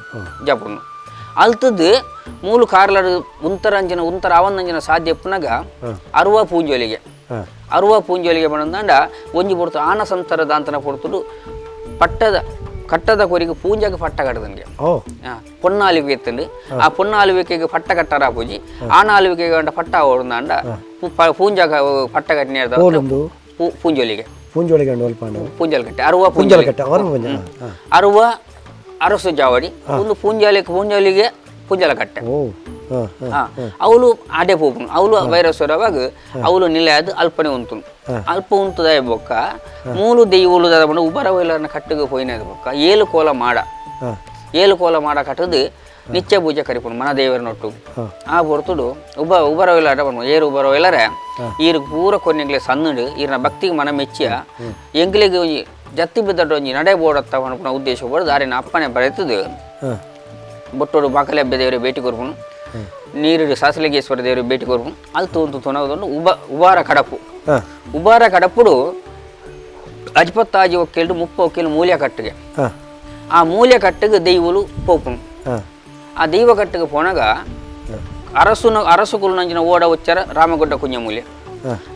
ಜಪುನು ಅಲ್ತದ್ದು ಮೂಲು ಕಾರ್ಲಾಡು ಉಂತರ ಅವನಂಜನ ಸಾಧ್ಯ ಪುನಗ ಅರುವ ಪೂಂಜೋಲಿಗೆ ಬಂದಂಡ ಒಂಜಿ ಪೊಡ್ತು ಆನ ಸಂತರ ದಾಂತನ ಪೊಡ್ತುಡು ಕಟ್ಟದ ಕೊರಿಗೆ ಪೂಂಜಾಗ ಪಟ್ಟ ಕಟ್ಟದಂಗೆ ಪೊನ್ನಾಲಿಗೆ ಎತ್ತಂಡು ಆ ಪೊನ್ನಾಲಿಕೆಗೆ ಪಟ್ಟ ಕಟ್ಟಾರ ಪೂಜಿ ಆನ ಆಲುವಿಕೆಗೆ ಗಂಡ ಪಟ್ಟ ಓಡಂದಾಂಡ ಪೂಂಜಾಗ ಪಟ್ಟ ಕಟ್ಟಿನ ಪೂಂಜೋಲಿಗೆ ಪೂಂಜಲ್ ಕಟ್ಟೆ ಅರುವ ಅರಸು ಜಾವಡಿ ಒಂದು ಪೂಂಜಾಲಿಗೆ ಪೂಂಜಲ ಕಟ್ಟೆ ಅವಳು ಆಡೆ ಪೋಪುನು ಅವಳು ವೈರಸ್ವರವಾಗ ಅವಳು ನಿಲೆಯಾದ ಅಲ್ಪನೆ ಉಂಟು ಅಲ್ಪ ಉಂಟುದ ಬೊಕ್ಕ ಮೂಲು ದೆಯ್ಯುಲು ಬಂದು ಉಬರ ವೈಲರ್ನ ಕಟ್ಟಿಗೆ ಹೋಯಿನದ ಬೊಕ್ಕ ಏಳು ಕೋಲ ಮಾಡ ಕಟ್ಟದು ನಿತ್ಯ ಪೂಜೆ ಕರಿಪುಣು ಮನ ದೇವರನೊಟ್ಟು ಆ ಹೊರತುಡು ಉಬರ ವೈಲಾರ ಬಣ್ಣ ಏರು ಉಬರ ವೈಲರೆ ಈರ್ ಪೂರ ಕೊನೆಗ್ಲೆ ಸಣ್ಣಡು ಈರ್ನ ಭಕ್ತಿಗೆ ಮನ ಮೆಚ್ಚಿಯ ಎಂಗ್ಲಿಗೆ ಜತ್ತಿ ಬಿದ್ದಟ್ಟು ಒಂಜಿ ನಡೆ ಬೋಡತ್ತ ಅನ್ಪುನ ಉದ್ದೇಶ ಬೋಡು ದಾರಿನ ಅಪ್ಪನೆ ಬರೆತದು ಬೊಟ್ಟೋಡು ಬಾಕಲೆಬ್ಬೆ ದೇವರಿಗೆ ಭೇಟಿ ಕೊರ್ಪುನು ನೀರು ಸಾಸಲಿಗೇಶ್ವರ ದೇವರಿಗೆ ಭೇಟಿ ಕೊರ್ಪುನು ಅಲ್ತು ಒಂದು ತೊನದೊಂದು ಉಬಾರ ಕಡಪುಡು ಅಜ್ಪತ್ತಾಜಿ ಒಕ್ಕೇಳು 30 ಒಕ್ಕೇಳು ಮೂಲ್ಯ ಕಟ್ಟಿಗೆ ಆ ಮೂಲ್ಯ ಕಟ್ಟಿಗೆ ದೈವಲು ಪೋಪುನು ಆ ದೈವ ಕಟ್ಟಿಗೆ ಪೋನಾಗ ಅರಸು ಕುಲುನಂಜಿನ ಓಡ ಉಚ್ಚಾರ ರಾಮಗುಡ್ಡ ಕುಂಜಮೂಲ್ಯ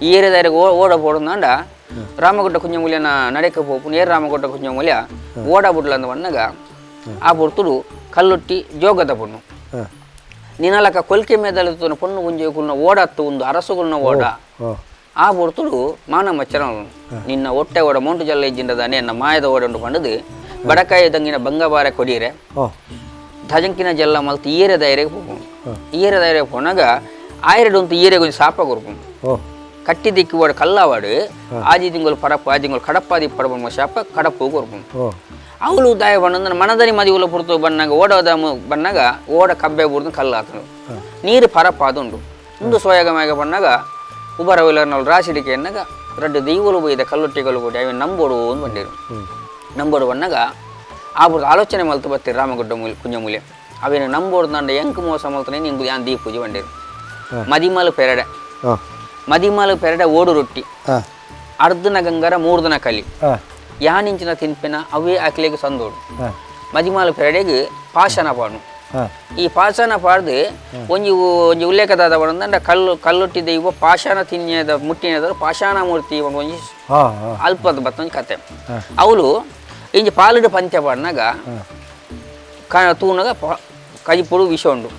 ಈ ಏರಿಯಾದಾರಿಗೆ ಓಡ ಪೋಡಂದಾಂಡ ರಾಮಗುಡ್ಡ ಕುಂಜಮೂಲ್ಯನ ನಡೆಕ ಪೋಪುನು ಏರ್ ರಾಮಗುಡ್ಡ ಕುಂಜಮೂಲ್ಯ ಓಡ ಬುಡ್ಲ ಅಂದ ಬಣ್ಣಗ ಆ ಬುಡ್ತುಡು ಕಲ್ಲುಟ್ಟಿ ಜೋಗದ ಪೊಣ್ಣು ನಿನಲಕ ಕೊಲ್ಕೆ ಮೇದಲಿತು ಪೊಣ್ಣು ಗುಂಜೆ ಕುಲ್ನ ಓಡತ್ತು ಒಂದು ಅರಸುಗುಲ್ನ ಓಡ ಆ ಬುಡ್ತುಡು ಮಾನ ಮಚ್ಚರ ನಿನ್ನ ಹೊಟ್ಟೆ ಓಡ ಮೌಂಟು ಜಲ್ಲ ಇಜ್ಜಿಂಡದಾನೆ ಎನ್ನ ಮಾಯದ ಓಡ ಉಂಡು ಪಂಡದು ಬಡಕಾಯಿ ದಂಗಿನ ಬಂಗಬಾರ ಕೊಡಿರೆ ಧಜಂಕಿನ ಜಲ್ಲ ಮಲ್ತು ಈರೆ ಧೈರ್ಯಗೆ ಪೋನಾಗ ಆಯ್ರೆಡು ಒಂದು ಈರೆಗೆ ಒಂದು ಸಾಪ ಕೊರ್ಪುನು ಕಟ್ಟಿ ದಿಕ್ಕಿ ಓಡ ಕಲ್ಲವಾಡು ಆಜಿ ತಿಂಗಳು ಪರಪ್ಪು ಆಜಿ ತಿಂಗಳು ಕಡಪ್ಪಾದಿ ಪಡಬ ಶಾಪ ಕಡಪ್ಪು ಕೊರ್ಪುನು ಅವಳು ದಾಯ ಬಣ್ಣ ಮನದನಿ ಮದಿವುಲ ಪುರ್ತು ಬಣ್ಣಾಗ ಓಡೋದ ಬಣ್ಣಾಗ ಓಡ ಕಬ್ಬೆ ಬುಡ್ದು ಕಲ್ಲಾತನು ನೀರು ಪರಪ್ಪ ಅದುಂಡು ಒಂದು ಸೋಯಗಮಾಗ ಬಣ್ಣಾಗ ಉಬರ ವೈಲರ್ನಲ್ಲಿ ರಾಸಿಡಿಕೆ ಎನ್ನಾಗ ರಡ್ಡು ದೈವಲು ಬೈದ ಕಲ್ಲುಟ್ಟಿಗಳು ಕೊಡಿ ಅವ ನಂಬೋಡು ಅಂತ ಬಂದಿರು ನಂಬೋಡು ಬಣ್ಣಾಗ ಆ ಬುಡ್ದು ಆಲೋಚನೆ ಮಲ್ತು ಬರ್ತೀರಿ ರಾಮಗುಡ್ಡ ಕುಂಜಮೂಲ್ಯ ಅವೇನು ನಂಬೋಡು ನಂಡ ಎಂಕ್ ಮೋಸ ಮಲ್ತಾನೆ ನಿಂಗೆ ಯಾನ್ ದೀಪ ಪೂಜೆ ಬಂದಿರು ಮದಿಮಾಲು ಪೆರಡೆ ಓಡು ರೊಟ್ಟಿ ಅರ್ಧನ ಗಂಗಾರ 3 ದಿನ ಕಲಿ ಯಾನಿಂಚಿನ ತಿನ್ಪಿನ ಅವೇ ಅಕ್ಲಿಗೆ ಸಂದೋಡು ಮದಿಮಾಲು ಪೆರಡೆಗೆ ಪಾಶನ ಪಾಡು ಈ ಪಾಶನ ಪಾಡ್ದು ಒಂಜಿ ಉಲ್ಲೇಖದಾದ ಬಂದ ಕಲ್ಲುಟ್ಟಿ ದೈವ ಪಾಷಾಣ ತಿನ್ಯದ ಮುಟ್ಟಿನದ ಪಾಷಾಣ ಮೂರ್ತಿ ಒಂಜಿ ಅಲ್ಪದ ಬತ್ತೊಂದು ಕತೆ ಅವಳು ಇಂಜಿ ಪಾಲುಡು ಪಂಚ ಪಾಡ್ನಾಗ ತೂನಾಗ ಕಜಿಪುಡು ವಿಷ ಉಂಡು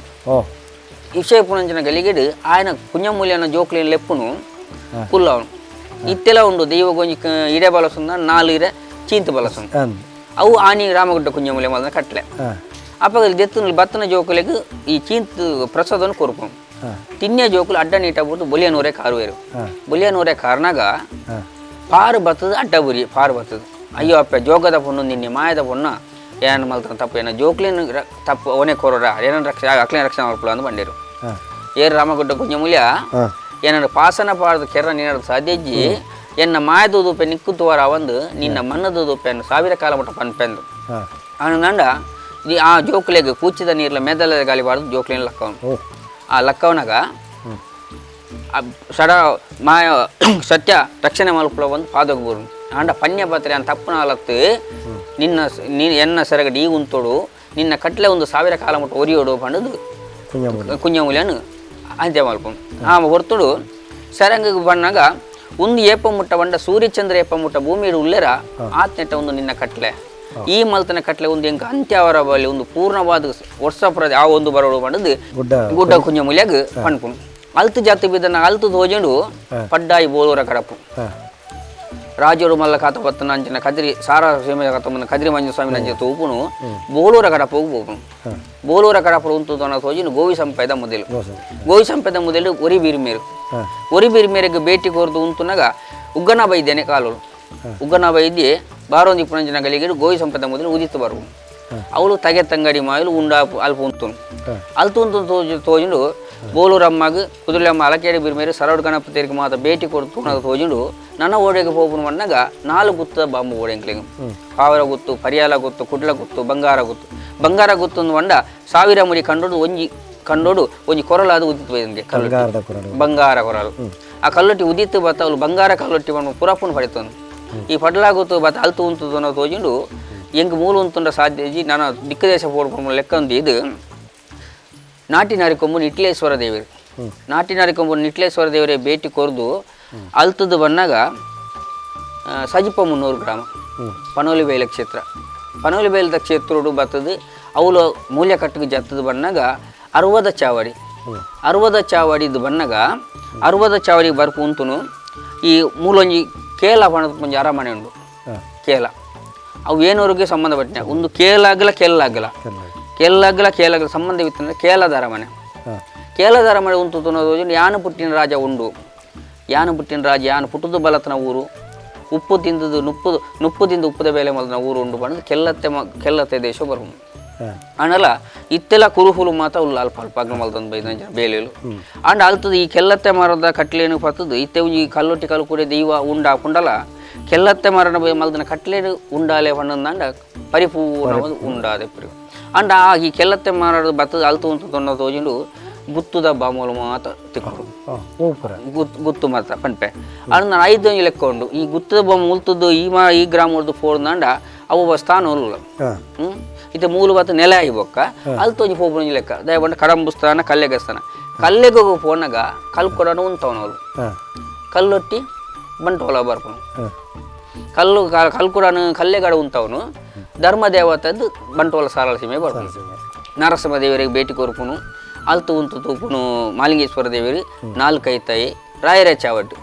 ವಿಷಯ ಪುಣಂಚಿನ ಗಲಿಗೆಡು ఆయన ಕುಂಜಮೂಲ್ಯನ ಜೋಕ್ಲಿನ ಲೆಪ್ಪುನು ಕುಲ್ಲವನು ಇತ್ತೆಲ್ಲ ಉಂಡು ದೈವ ಗೊಂಜಿ ಇಡೆ ಬಲಸುಂದ 4 ಇರೆ ಚೀಂತು ಬಲಸುಂದ ಅವು ಆನಿ ರಾಮಗುಡ್ಡ ಕುಂಜಮೂಲ್ಯ ಮಲ್ನ ಕಟ್ಲೆ ಅಪ್ಪ ದೆತ್ತು ಬತ್ತನ ಜೋಕುಲೆಗೆ ಈ ಚೀಂತು ಪ್ರಸಾದವನ್ನು ಕೊರ್ಪುನು ತಿನ್ನೆ ಜೋಕುಲು ಅಡ್ಡ ನೀಟ ಬಿಟ್ಟು ಬೊಲಿಯನೂರೇ ಕಾರುವೇರು ಬೊಲಿಯನೂರೇ ಕಾರ್ನಾಗ ಪಾರು ಬತ್ತದ ಅಡ್ಡ ಬುರಿ ಪಾರು ಬತ್ತದ ಅಯ್ಯೋ ಅಪ್ಪ ಜೋಗದ ಪೊಣ್ಣು ನಿನ್ನೆ ಮಾಯದ ಪೊಣ್ಣ ಏನ ಮಲ್ತಾನ ತಪ್ಪು ಏನ ಜೋಕ್ಲಿನ ತಪ್ಪು ಅವನೇ ಕೋರೋರ ಏನ ಅಕ್ಲಿನ ರಕ್ಷಣೆ ಮಾಡ್ಕೊಳ್ಳೋ ಅಂದು ಬಂದಿರು ಏರು ರಾಮಗುಡ್ಡ ಕುಂಜಮೂಲ್ಯ ಏನಾರು ಪಾಸನ ಪಾಡ್ದು ಕೆರ ನೀನಾಡು ಸಾಧ್ಯಜ್ಜಿ ಎನ್ನ ಮಾಯದ ದೂಪೆ ನಿಕ್ಕುತ್ತುವಾರ ಒಂದು ನಿನ್ನ ಮಣ್ಣದ ದೂಪೆಯನ್ನು 1000 ಕಾಲ ಮಟ್ಟ ಪನ್ಪೆಂದು ಅವನಂಡ ಆ ಜೋಕ್ಲೆಗೆ ಕೂಚಿದ ನೀರ್ಲ ಮೆದಲ ಗಾಲಿ ಬಾರ್ದು ಜೋಕ್ಲಿನ ಲಕ್ಕವನು ಆ ಲಕ್ಕವನಾಗ ಸಡ ಮಾಯ ಸತ್ಯ ರಕ್ಷಣೆ ಮಲ್ಪುಳ ಒಂದು ಪಾದೋಗ್ಬೂರು ಆಂಡ ಪನ್ಯ ಪಾತ್ರೆ ಅಂತ ತಪ್ಪು ನಾಲತ್ತು ಎನ್ನ ಸೆರಗಡಿ ಈ ಉಂತೋಡು ನಿನ್ನ ಕಟ್ಲೆ ಒಂದು 1000 ಕಾಲ ಮಟ್ಟ ಒರಿಯೋಡು ಪಂಡದು ಕುಂಜಮೂಲ್ಯನು ಅಂತ್ಯ ಮಲ್ಪು ಆ ಹೊರ್ತುಡು ಸೆರಂಗಿಗೆ ಬಣ್ಣಾಗ ಒಂದು ಏಪ ಮುಟ್ಟ ಬಂಡ ಸೂರ್ಯಚಂದ್ರ ಏಪ ಮುಟ್ಟ ಭೂಮಿ ಉಲ್ಲೆರ ಆತ್ನೆಟ್ಟ ಒಂದು ನಿನ್ನ ಕಟ್ಲೆ ಈ ಮಲ್ತನ ಕಟ್ಲೆ ಒಂದು ಎಂಕ ಅಂತ್ಯವರ ಬಳಿ ಒಂದು ಪೂರ್ಣವಾದ ವರ್ಷ ಆ ಒಂದು ಬರೋಡು ಪಂಡದು ಗುಡ್ಡ ಕುಂಜಮೂಲ್ಯಾಗ ಪಣ್ಪು ಅಲ್ತು ಜಾತಿ ಬಿದ್ದನ ಅಲ್ತು ಹೋಜಂಡು ಪಡ್ಡಾಯಿ ಬೋಲೂರ ಕಡಪು ರಾಜರು ಮಲ್ಲ ಕಾತಪತ್ತನ ಅಂಚಿನ ಕದ್ರಿ ಸಾರ ಸೀಮೆ ಕತ್ತಮನ ಕದ್ರಿ ಮಂಜು ಸ್ವಾಮಿ ನಂಚಿನ ತೂಪುನು ಬೋಲೂರ ಕಡಪ ಹೋಗ್ಬೋನು ಬೋಲೂರ ಕಡಪ ಉಂಟು ತೋನ ತೋಜಿನ ಗೋವಿ ಸಂಪೇದ ಮೊದಲು ಗೋವಿ ಸಂಪೇದ ಮೊದಲು ಒರಿ ಬೀರಿ ಮೇರೆಗೆ ಭೇಟಿ ಕೋರ್ದು ಉಂಟುನಾಗ ಉಗ್ಗನ ಬೈದ್ದೇನೆ ಕಾಲು ಉಗ್ಗನ ಬೈದ್ಯೆ ಬಾರೊಂದು ಪುಣಂಜಿನ ಗಲಿಗೆ ಗೋವಿ ಸಂಪೇದ ಮೊದಲು ಉದಿತ್ತು ಬರು ಅವಳು ತಗೆ ತಂಗಡಿ ಮಾಯಲು ಉಂಡ ಅಲ್ಪ ಉಂಟು ಅಲ್ತು ಉಂಟು ತೋಜಿಂಡು ಬೋಲೂರಮ್ಮಗೆ ಕುದುರೆಮ್ಮ ಅಲಕೇಡಿ ಬಿರ್ಮೇರಿ ಸರೌಡ್ ಗಣಪತಿಯರಿಗೆ ಮಾತ್ರ ಭೇಟಿ ಕೊಡ್ತು ಅನ್ನೋದು ತೋಜಿಂಡು ನನ್ನ ಓಡೆಗೆ ಹೋಗ್ಬೋದು ಮಣ್ಣಾಗ 4 ಗುತ್ತದ ಬಾಂಬು ಓಡೆಂಕ್ಲಿಗೆ ಪಾವರ ಗುತ್ತು ಪರಿಯಾಲ ಗುತ್ತು ಕುಡ್ಲ ಗುತ್ತು ಬಂಗಾರ ಗುತ್ತು ಒಂದು ಮಂಡ 1000 ಮುಡಿ ಕಂಡೋಡು ಒಂಜಿ ಕೊರಲಾದ ಉದಿತ್ತು ಬೈದಂಗೆ ಬಂಗಾರ ಕೊರಲು ಆ ಕಲ್ಲೊಟ್ಟಿ ಉದಿತ್ತು ಬತ್ತ ಅವಳು ಬಂಗಾರ ಕಲ್ಲೊಟ್ಟಿ ಬಂದು ಪುರಪ್ಪನ ಪಡಿತನು ಈ ಪಡ್ಲಾಗುತ್ತು ಬತ್ತ ಅಲ್ತು ಉಂಟು ಅನ್ನೋ ತೋಜಿಂಡು ಹೆಂಗೆ ಮೂಲ ಉಂಟುಂಡ ಸಾಧ್ಯಜಿ ನಾನು ದಿಕ್ಕದೇಶ ಪೋಡ್ಕೊಂಡು ಲೆಕ್ಕ ಒಂದು ಇದು ನಾಟಿನಾರಿಕೊಂಬು ನಿಟ್ಲೇಶ್ವರ ದೇವರು ನಾಟಿನಾರಿಕೊಂಬು ನಿಟ್ಲೇಶ್ವರ ದೇವರೇ ಭೇಟಿ ಕೊರ್ದು ಅಲ್ತದ್ದು ಬನ್ನಾಗ ಸಜಿಪ 300 ಗ್ರಾಮ ಪನೋಲಿ ಬೈಲ ಕ್ಷೇತ್ರ ಪನೋಲಿ ಬೈಲದ ಕ್ಷೇತ್ರೋಡು ಬರ್ತದೆ ಅವಳು ಮೂಲ್ಯ ಕಟ್ಟಿಗೆ ಜತ್ತದ ಬನ್ನಾಗ 60 ಚಾವಡಿ 60 ಚಾವಡಿದು ಬನ್ನಾಗ 60 ಚಾವಡಿಗೆ ಬರ್ಪು ಉಂಟುನು ಈ ಮೂಲೊಂಜಿ ಕೇಲ ಪಣದ ಒಂಜಿ ಅರಮನೆ ಉಂಡು ಕೇಲ ಅವು ಏನೋರಿಗೆ ಸಂಬಂಧಪಟ್ಟಿನ ಒಂದು ಕೇಲಾಗಲ ಸಂಬಂಧವಿತ್ತಂದ್ರೆ ಕೇಲದ ಅರಮನೆ ಉಂಟು ಅನ್ನೋದು ಯಾನು ಪುಟ್ಟಿನ ರಾಜ ಉಂಡು ಯಾನು ಪುಟ್ಟದ ಬಲತನ ಊರು ಉಪ್ಪು ತಿಂದದು ನುಪ್ಪುದಿಂದ ಉಪ್ಪದ ಬೇಲೆ ಮಲ್ದನ ಊರು ಉಂಡು ಬಂದು ಕೆಲ್ಲತ್ತೆ ದೇಶ ಬರು ಅಂಡಲ್ಲ ಇತ್ತೆಲ್ಲ ಕುರುಹುಲು ಮಾತ ಉಲ್ಲ ಅಲ್ಪ ಅಗ್ನ ಮಲ್ದಂದು ಬೈದ ಬೇಲೆಲು ಅಂಡ್ ಅಲ್ತದ ಈ ಕೆಲ್ಲತ್ತೆ ಮರದ ಕಟ್ಲೇನು ಪತ್ತದು ಇತ್ತೆ ಈ ಕಲ್ಲೊಟ್ಟಿ ಕಲ್ಲು ಕೂಡ ದೈವ ಉಂಡ ಪುಂಡಲ ಕೆಲ್ಲತ್ತೆ ಮರಣ ಮಲ್ದನ ಕಟ್ಲೇನು ಉಂಡಾಲೆ ಪಣ್ಣಂದ ಪರಿಪೂರ್ಣವಾದ ಉಂಡಾದೆ ಪರಿ ಅಂಡ್ ಆ ಈ ಕೆಲ್ಲತ್ತೆ ಮರದ ಬತ್ತದ ಅಲ್ತು ಉಂಟು ತೊನ್ನ ತೋಜಿಂಡು ಗುತ್ತುದ ಬಾಮೂಲು ಮಾತ ತಿಕ್ಕು ಗುತ್ತು ಮಾತ್ರ ಪಂಪೆ ಅದು ನಾನು 5 ಲೆಕ್ಕ ಉಂಡು ಈ ಗುತ್ತದ ಬಾಮ ಉಲ್ತದ್ದು ಈ ಗ್ರಾಮದ್ದು ಫೋರ್ದಂಡ ಅವು ಸ್ಥಾನ ಉಲ್ಲ ಇತ್ತೆ ಮೂಲು ಬತ್ತ ನೆಲೆ ಆಗಿ ಬೊಕ್ಕ ಅಲ್ತೊಂಜಿ ಪೋಪುನೊಂಜಿ ಲೆಕ್ಕ ದಯಬಂಡ ಕಡಂಬು ಸ್ಥಾನ ಕಲ್ಲೆಗೆ ಸ್ಥಾನ ಕಲ್ಲೆಗೆ ಪೋನಾಗ ಕಲ್ಲು ಕೊಡೋಣ ಉಂತವನವಳು ಕಲ್ಲೊಟ್ಟಿ ಬಂಟೋಲ ಬರ್ಪನು ಕಲ್ಲು ಕೂಡ ಕಲ್ಲೆಗಡ ಉಂತವನು ಧರ್ಮದೇವತದ್ದು ಬಂಟೋಲ ಸಾರಳ ಸೀಮೆ ಬರ್ಪನು ನರಸಿಂಹ ದೇವರಿಗೆ ಭೇಟಿ ಕೊರ್ಪುನು ಅಲ್ತು ಉಂತು ತೂಪುನು ಮಾಲಿಂಗೇಶ್ವರ ದೇವರಿ 4 ಐತಾಯಿ ರಾಯರ ಚಾವಟ್ಟು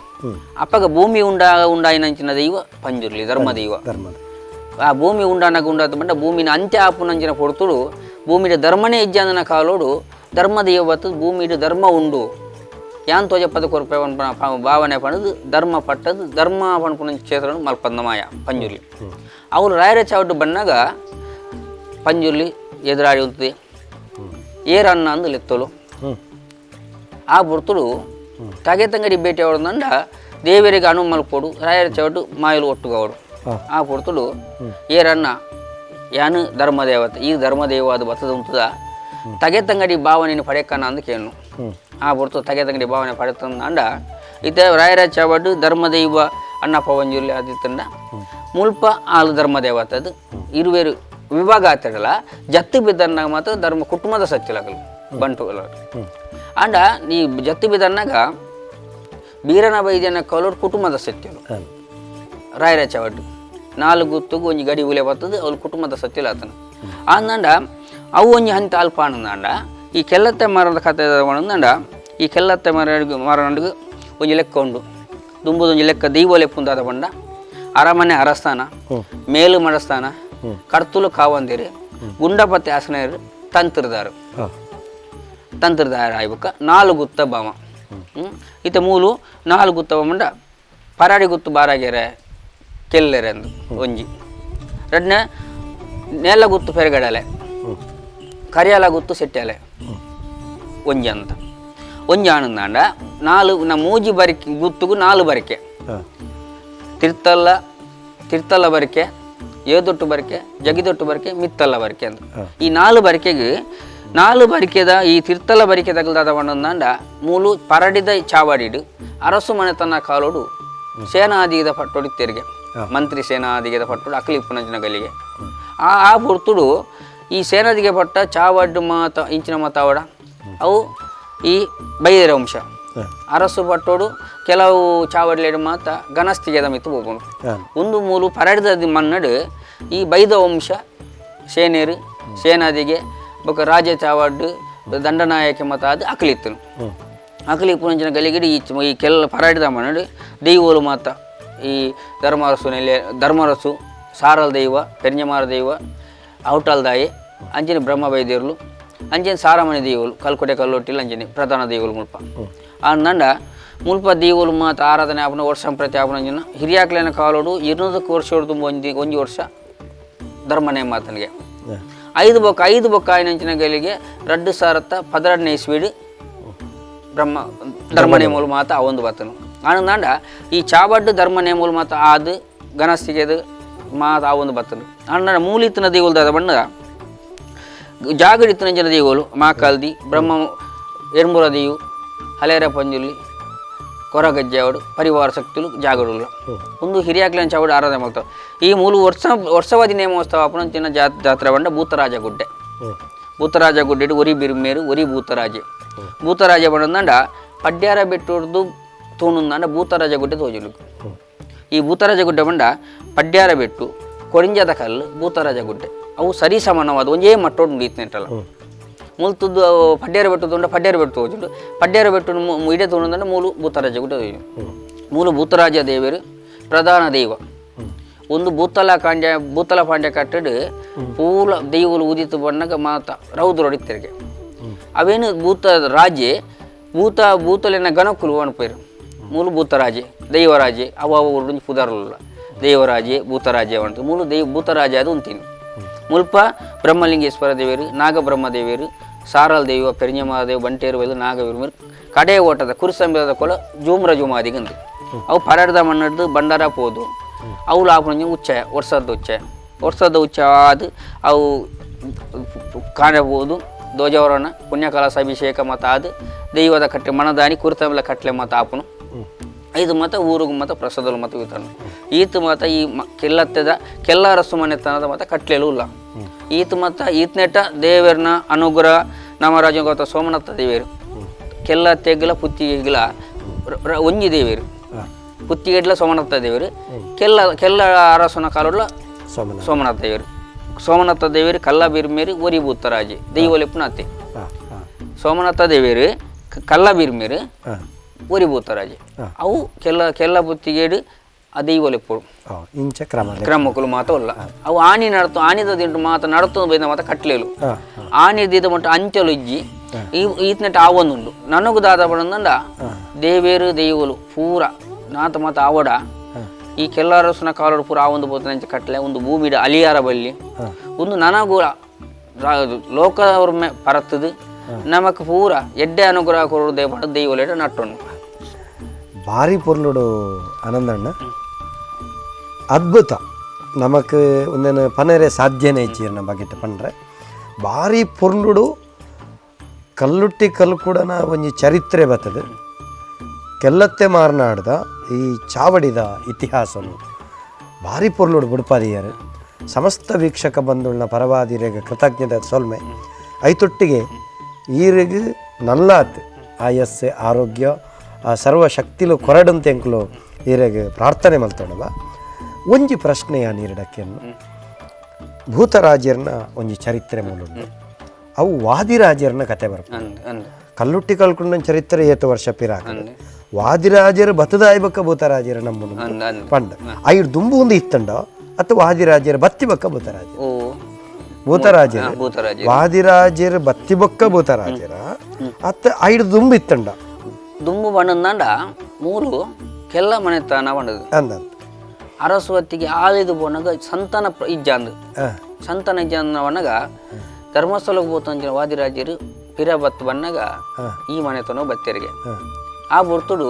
ಅಪ್ಪಗ ಭೂಮಿ ಉಂಡಾಯಿನಂಚಿನ ದೈವ ಪಂಜುರ್ಲಿ ಧರ್ಮದೈವ ಆ ಭೂಮಿ ಉಂಡಾತ ಬಂಡ ಭೂಮಿನ ಅಂತ್ಯ ಆಪುನಂಚಿನ ಪೊಡ್ತುಡು ಭೂಮಿಯ ಧರ್ಮನೇ ಇಜ್ಜಾಂದನ ಕಾಲೋಡು ಧರ್ಮದೈವ ಬತ್ತದು ಭೂಮಿಯ ಧರ್ಮ ಉಂಡು ಯಾನ್ ತೋಜ ಪದ ಕೊರಪೆ ಭಾವನೆ ಪಣದು ಧರ್ಮ ಪಟ್ಟದು ಧರ್ಮ ಪಣಪುನ ಕ್ಷೇತ್ರ ಮಲ್ಪಂದ ಮಾಯ ಪಂಜುರ್ಲಿ ಅವರು ರಾಯರ ಚಾವಟ್ಟು ಬಣ್ಣಾಗ ಪಂಜುರ್ಲಿ ಎದುರಾಡಿ ಉಂತದೆ ಏರನ್ನ ಅಂದು ಲೆತ್ತಲು ಆ ಬುರ್ತುಡು ತಗೆ ತಂಗಡಿ ಭೇಟಿ ಅವಡಂಡ ದೇವರಿಗೆ ಅಣು ಮಲ್ಪೋಡು ರಾಯರ ಚವಟ್ಟು ಮಾಯಲು ಒಟ್ಟುಗವಡು ಆ ಬುರ್ತುಡು ಏರನ್ನ ಯಾನು ಧರ್ಮದೇವತೆ ಈ ಧರ್ಮದೇವಾದ ಬತ್ತದ ಉಂಟದ ತಗೆ ತಂಗಡಿ ಭಾವನೆಯನ್ನು ಪಡೆಯಕ್ಕನ ಅಂದು ಕೇಳು ಆ ಬುರ್ತು ತಗೆ ತಂಗಡಿ ಭಾವನೆ ಪಡೆತಂದ ಇತ ರಾಯರ ಚವಟ್ಟು ಧರ್ಮದೈವ ಅಣ್ಣ ಪವಂಜುರ್ಲಿ ಆದಿತ್ತಂಡ ಮುಲ್ಪ ಆಲು ಧರ್ಮದೇವತದು ಇರುವೇರು ವಿಭಾಗ ಆಗ್ತಿರಲ್ಲ ಜತ್ತಿ ಬಿದ್ದನ್ನಾಗ ಮಾತ್ರ ಧರ್ಮ ಕುಟುಂಬದ ಸತ್ಯಲಾಗಲು ಬಂಟುಗಳ ಅಂಡ ಈ ಜತ್ತಿ ಬಿದ್ದನ್ನಾಗ ಬೀರನ ಬೈದ್ಯನ ಕಲೋರು ಕುಟುಂಬದ ಸತ್ಯಲು ರಾಯರ ಚವಟ್ಟು 4 ಗುತ್ತುಗು ಒಂಜಿ ಗಡಿ ಉಲೆ ಬರ್ತದೆ ಅವಳು ಕುಟುಂಬದ ಸತ್ಯಲ ಆತನ ಅಂದಂಡ ಅವು ಒಂಜಿ ಹಂತ ಅಲ್ಪ ಆನಂದ ಈ ಕೆಲ್ಲತ್ತೆ ಮರದ ಕಥೆ ಒಣಂದಂಡ ಈ ಕೆಲ್ಲತ್ತೆ ಮರಡಿಗೆ ಒಂಜಿ ಲೆಕ್ಕ ಉಂಡು ದುಂಬುದೊಂಜಿ ಲೆಕ್ಕ ದೈವ ಲೆಪ್ಪುಂದಾದ ಬಂಡ ಅರಮನೆ ಅರಸ್ಥಾನ ಮೇಲು ಮಡಸ್ಥಾನ ಕರ್ತುಲು ಕಾವಂದಿರಿ ಗುಂಡಪತ್ತೆ ಆಸನೇರು ತಂತ್ರದಾರು ಆಯ್ಬೇಕ 4 ಗುತ್ತ ಬಾಮ ಇತ ಮೂಲು 4 ಗುತ್ತ ಬಾಮಂಡ ಪರಾಡಿ ಗುತ್ತು ಬಾರಾಗೆರೆ ಕೆಲ್ಲೆರೆ ಅಂದು ಒಂಜಿ ರೆಡ್ನೆ ನೆಲ ಗುತ್ತು ಪೆರಗಡಲೆ ಕರಿಯಾಲ ಗುತ್ತು ಸೆಟ್ಟೆಲೆ ಒಂಜಿ ಅಂತ ಒಂಜಿ ಆನಂದಾಂಡ 4 ಮೂಜಿ ಬರಿಕೆ ಗುತ್ತುಗು 4 ಬರಿಕೆ ತಿರ್ತಲ್ಲ ಬರಿಕೆ ಏದೊಟ್ಟು ಬರಿಕೆ ಜಗಿದೊಟ್ಟು ಬರಿಕೆ ಮಿತ್ತಲ್ಲ ಬರಿಕೆ ಅಂತ ಈ 4 ಬರಿಕೆಗೆ 4 ಬರಿಕೆದ ಈ ತಿರ್ತಲ ಬರಿಕೆ ತಗಲ್ದಾದ ಬಣ್ಣದಂಡ ಮೂಲು ಪರಡಿದ ಚಾವಾಡಿಡು ಅರಸು ಮನೆತನ ಕಾಲೋಡು ಸೇನಾದಿಗದ ಪಟ್ಟೊಡಿ ತೆರಿಗೆ ಮಂತ್ರಿ ಸೇನಾದಿಗದ ಪಟ್ಟೋಡು ಅಕಲಿಪ್ಪುನಂಚಿನ ಗಲಿಗೆ ಆ ಬುರ್ತುಡು ಈ ಸೇನಾದಿಗೆ ಪಟ್ಟ ಚಾವಡ್ಡು ಮಾತ ಇಂಚಿನ ಮಾತಾವಡ ಅವು ಈ ಬೈದರ ವಂಶ ಅರಸು ಪಟ್ಟೋಡು ಕೆಲವು ಚಾವಡ್ಲೇಡು ಮಾತ ಗನಸ್ತಿಗೆದ ಮಿತ್ತು ಹೋಗೋಣ ಒಂದು ಮೂಲು ಪರಡಿದ ಮನ್ನಡು ಈ ಬೈದ ವಂಶ ಸೇನೇರು ಸೇನಾದಿಗೆ ಬೊಕ್ಕ ರಾಜ ಚಾವಡ್ಡು ದಂಡನಾಯಕ ಮತ ಅದು ಅಕಲಿತ್ತನು ಅಕಲಿಪ್ಪುನಂಚಿನ ಗಲಿಗಿಡಿ ಈ ಕೆಲ ಪರಡಿದ ಮನ್ನಡು ದೈವೋಲು ಮಾತ ಈ ಧರ್ಮರಸು ಸಾರಲ್ ದೈವ ಪೆರ್ഞ്ഞಮಾರ ದೈವ ಔಟಾಲ್ ದಾಯಿ ಅಂಜನೆ ಬ್ರಹ್ಮ ವೈದ್ಯರು ಅಂಜನೆ ಸಾರಮಣಿ ದೈವಲು ಕಲ್ಕೊಟೆ ಕಲ್ಲೊಟ್ಟಿಲ್ ಅಂಜನೆ ಪ್ರಧಾನ ದೈವಲು ಮುಲ್ಪ ಅಂದಂಡ ಮುಲ್ಪ ದೀವಲು ಮಾತ ಆರಾಧನೆ ಆಪನ ವರ್ಷ ಪ್ರತಿ ಆಪನ ಅಂಜನ ಹಿರಿಯಾಕ್ಲೇನ ಕಾಲೋಡು 200 ವರ್ಷ ಹೊಡೆದು ಒಂಜಿ ವರ್ಷ ಧರ್ಮನೇ ಮಾತನಿಗೆ 5 ಬೊಕ್ಕ ಆಯ್ನಂಚಿನ ಗಲಿಗೆ 2012 ಇಸ್ವಿಡ್ ಬ್ರಹ್ಮ ಧರ್ಮನೇಮೂಲು ಮಾತ ಆ ಒಂದು ಬತ್ತನು ಆನಂದಾಂಡ ಈ ಚಾಬಡ್ಡು ಧರ್ಮನೇಮೂಲು ಮಾತ ಆದು ಗಣಸ್ತಿಗೆದು ಮಾತ ಆ ಒಂದು ಬತ್ತನು ಆನಂದ ಮೂಲಿತ್ತಿನ ದೇಗುಲದ ಬಣ್ಣ ಜಾಗಡಿತ್ತಿನ ಜನ ದೇಗುಲು ಮಾಕಲ್ದಿ ಬ್ರಹ್ಮ ಎರ್ಮುರ ದೇವು ಹಲೇರ ಪಂಜುಲಿ ಕೊರಗಜ್ಜಾವಡು ಪರಿವಾರ ಶಕ್ತಿಲು ಜಾಗಡುಲ್ಲ ಒಂದು ಹಿರಿಯಾಕ್ಲೇನ ಚಾವಡು ಆರಾಧನೆ ಮಾಡ್ತಾವೆ ಈ ಮೂಲು ವರ್ಷವಾದಿ ನೇಮೋತ್ಸವ ಅಪನಂಚಿನ ಜಾತ್ರೆ ಬಂಡ ಭೂತರಾಜ ಗುಡ್ಡೆ ಒರಿ ಬಿರುಮೇರು ಒರಿ ಭೂತರಾಜ ಬಂಡ ಪಡ್ಯಾರ ಬೆಟ್ಟುರ್ದು ತೂಣುಂದಂಡ ಭೂತರಾಜ ಗುಡ್ಡೆ ತೋಜಲು ಈ ಭೂತರಾಜ ಗುಡ್ಡೆ ಬಂಡ ಪಡ್ಯಾರ ಬೆಟ್ಟು ಕೊರಿಂಜದ ಕಲ್ಲು ಭೂತರಾಜ ಗುಡ್ಡೆ ಅವು ಸರಿ ಸಮಾನವಾದ ಒಂದೇ ಮಟ್ಟೋಡು ನೀತಿನೆಟ್ಟಲ್ಲ ಮುಲ್ತದ್ದು ಪಡ್ಯಾರ ಬೆಟ್ಟು ತೊಂಡ ಪಡ್ಯಾರ ಬೆಟ್ಟು ತೋಜುಂಡು ಪಡ್ಯಾರ ಬೆಟ್ಟು ಇಡೆ ತೋಣದಂಡ ಮೂಲು ಭೂತರಾಜ ಗುಡ್ಡೆ ತೋಜು ಮೂಲು ಭೂತರಾಜ ದೇವರು ಪ್ರಧಾನ ದೈವ ಒಂದು ಭೂತಲ ಪಾಂಡ್ಯ ಕಟ್ಟಡು ಪೂಲ ದೈವಲು ಉದಿತು ಬಣ್ಣಗ ಮಾತ ರೌದ್ರೊಡಿತಿರಿಗೆ ಅವೇನು ಭೂತಲಿನ ಗಣಕುಲು ಅನ್ಪೇರು ಮೂಲು ಭೂತರಾಜೆ ದೈವರಾಜೆ ಅವ ಉರುಂಜಿ ಪುದಾರಲ್ಲ ದೈವರಾಜೆ ಭೂತರಾಜೆ ಅಂತ ಮೂಲು ಭೂತರಾಜೆ ಅದು ಉಂತೀನಿ ಮುಲ್ಪ ಬ್ರಹ್ಮಲಿಂಗೇಶ್ವರ ದೇವರು ನಾಗಬ್ರಹ್ಮ ದೇವರು ಸಾರಲ್ ದೈವ ಪೆರ್ഞ്ഞಮಾರ ದೇವ ಬಂಟೇರು ವೈಲು ನಾಗವೀರು ಕಡೆ ಓಟದ ಕುರುಸಂಬದ ಕೊಲ ಜೂಮ್ರಾದಿಗಂದು ಅವು ಪರಡ್ದ ಮಣ್ಣಡ್ದು ಬಂಡಾರ ಪೋದು ಅವು ಲಾಭ ಉಚ್ಚಾಯ ವರ್ಷದ ಉಚ್ಚಾಯ ಅದು ಅವು ಕಾಣಬಹುದು ಧ್ವಜವರಣ ಪುಣ್ಯಕಲಸ ಅಭಿಷೇಕ ಮತ ಅದು ದೈವದ ಕಟ್ಟೆ ಮಣದಾನಿ ಕುರುತಂಬಲ ಕಟ್ಲೆ ಮತ ಆಪನು 5 ಮತ ಊರಿಗೂ ಮತ ಪ್ರಸಾದಲು ಮತ ವಿತರಣೆ ಈತ ಮತ ಈ ಕೆಲ್ಲಾರಸು ಮನೆತನದ ಮತ ಕಟ್ಲೆಲೂ ಇಲ್ಲ ಈತ ಮತ ಈತ್ನೆಟ ದೇವರನ ಅನುಗ್ರಹ ನಮ್ಮ ರಾಜಗೋತ ಸೋಮನಾಥ ದೇವರು ಕೆಲ್ಲ ತೆಗ್ಲ ಪುತ್ತಿಗೆಗ್ಲ ಒಂಜಿ ದೇವರು ಪುತ್ತಿಗೆಡ್ಲ ಸೋಮನಾಥ ದೇವರು ಕೆಲ್ಲ ಅರಸನ ಕಾಲುಡ್ಲ ಸೋಮನಾಥ ದೇವರು ಕಲ್ಲ ಬಿರ್ಮೇರಿ ಒರಿ ಭೂತರಾಜೆ ದೈವಲೆಪ್ಪುನಾತೆ ಸೋಮನಾಥ ದೇವರು ಕಲ್ಲ ಬಿರ್ಮೇರಿ ಒರಿ ಭೂತರಾಜೆ ಅವು ಕೆಲ್ಲ ಪುತ್ತಿಗೇಡು ಆ ದೈವಲೆಪ್ಪುಡು ಕ್ರಮಕ್ಕಲು ಮಾತ ಅಲ್ಲ ಅವು ಆನಿದ ದಿಂಡು ಮಾತ ನಡತು ಬೈದ ಮಾತ ಕಟ್ಲೇಲು ಆನಿದ ಮಟ್ಟ ಅಂಚಲು ಇಜ್ಜಿ ಈತ್ನೆಟ್ ಆವೊಂದುಂಡು ನನಗೂ ದಾದ ಬಣ್ಣಂದ ದೇವೇರು ದೈವಲು ಪೂರ ನಾತ ಮಾತ ಆವಡ ಈ ಕೆಲ್ಲಾರಸನ ಕಾಲೋಡು ಪೂರ ಆ ಒಂದು ಬೋತನಂಚ ಕಟ್ಲೆ ಒಂದು ಭೂಮಿಡ ಅಲಿಯಾರ ಬಳ್ಳಿ ಒಂದು ನನಗೂ ಲೋಕದವ್ರ ಮೇ ಪರತ್ತದು ನಮಕ್ ಪೂರ ಎಡ್ಡೆ ಅನುಗ್ರಹ ಕೊಡು ದೇವ ದೈವಲೇಟ ನಟ್ಟೊಂಡು ಭಾರಿ ಪೊರ್ಲುಡು ಆನಂದಣ್ಣ ಅದ್ಭುತ ನಮಕ್ ಒಂದೇನು ಪನರೆ ಸಾಧ್ಯನೇ ಇಚ್ಚಿರ್ನ ಬಗೆಟ್ ಪಂಡ್ರೆ ಭಾರಿ ಪೊರ್ಲುಡು ಕಲ್ಲುಟ್ಟಿ ಕಲ್ಕೂಡನ ಒಂಜಿ ಚರಿತ್ರೆ ಬರ್ತದೆ ಕೆಲ್ಲತ್ತೆ ಮಾರ್ನಾಡ್ದ ಈ ಚಾವಡಿದ ಇತಿಹಾಸನು ಭಾರಿ ಪೊರ್ಲುಡು ಬುಡ್ಪಾದಿಯರು ಸಮಸ್ತ ವೀಕ್ಷಕ ಬಂಧುಳ್ನ ಪರವಾದಿರೆಗೆ ಕೃತಜ್ಞತೆ ಸೊಲ್ಮೆ ಐತೊಟ್ಟಿಗೆ ಈರಿಗೆ ನಲ್ಲಾತ್ ಆಯಸ್ಸೆ ಆರೋಗ್ಯ ಆ ಸರ್ವಶಕ್ತಿಲು ಕೊರಡಂತೆಂಕ್ಲು ಈರೆಗೆ ಪ್ರಾರ್ಥನೆ ಮಲ್ತೊಡವ ಒಂಜಿ ಪ್ರಶ್ನೆಯ ನೀರಿಡಕ್ಕೆನ್ನು ಭೂತರಾಜರ್ನ ಒಂಜಿ ಚರಿತ್ರೆ ಮೂಲುಂಡು ಅವು ವಾದಿರಾಜರ್ನ ಕತೆ ಬರ್ಪ ಕಲ್ಲುಟ್ಟಿ ಕಲ್ಕೊಂಡ ಚರಿತ್ರೆ ಏತು ವರ್ಷ ಪಿರಾಕ ವಾದಿರಾಜರು ಬತ್ತದಾಯಿ ಬಕ್ಕ ಭೂತರಾಜರ ನಮ್ಮ ಪಂಡ ಐದು ದುಂಬು ಒಂದು ಇತ್ತಂಡ ಅಥವಾ ವಾದಿರಾಜರು ಬತ್ತಿ ಬಕ್ಕ ಭೂತರಾಜರ ವಾದಿರಾಜರು ಬತ್ತಿ ಬಕ್ಕ ಭೂತರಾಜರ ಅತ್ತ ಐದು ದುಂಬು ಇತ್ತಂಡ ದುಂಬು ಬಣ್ಣದಂಡ ಮೂರು ಕೆಲ್ಲ ಮನೆತನ ಬಣ್ಣದು ಅಂದ ಅರಸ್ವತ್ತಿಗೆ ಆಲಿದು ಬಣ್ಣಗ ಸಂತಾನ ಇಜ್ಜಾಂದು ಸಂತಾನ ಇಜ್ಜಾಂದ ಬಣ್ಣಗ ಧರ್ಮಸ್ಥಳಕ್ಕೆ ಹೋತಂಚಿನ ವಾದಿರಾಜರು ಪಿರ ಬತ್ತು ಬಣ್ಣಗ ಈ ಮನೆತನ ಬತ್ತೆರಿಗೆ ಆ ಬುರ್ತುಡು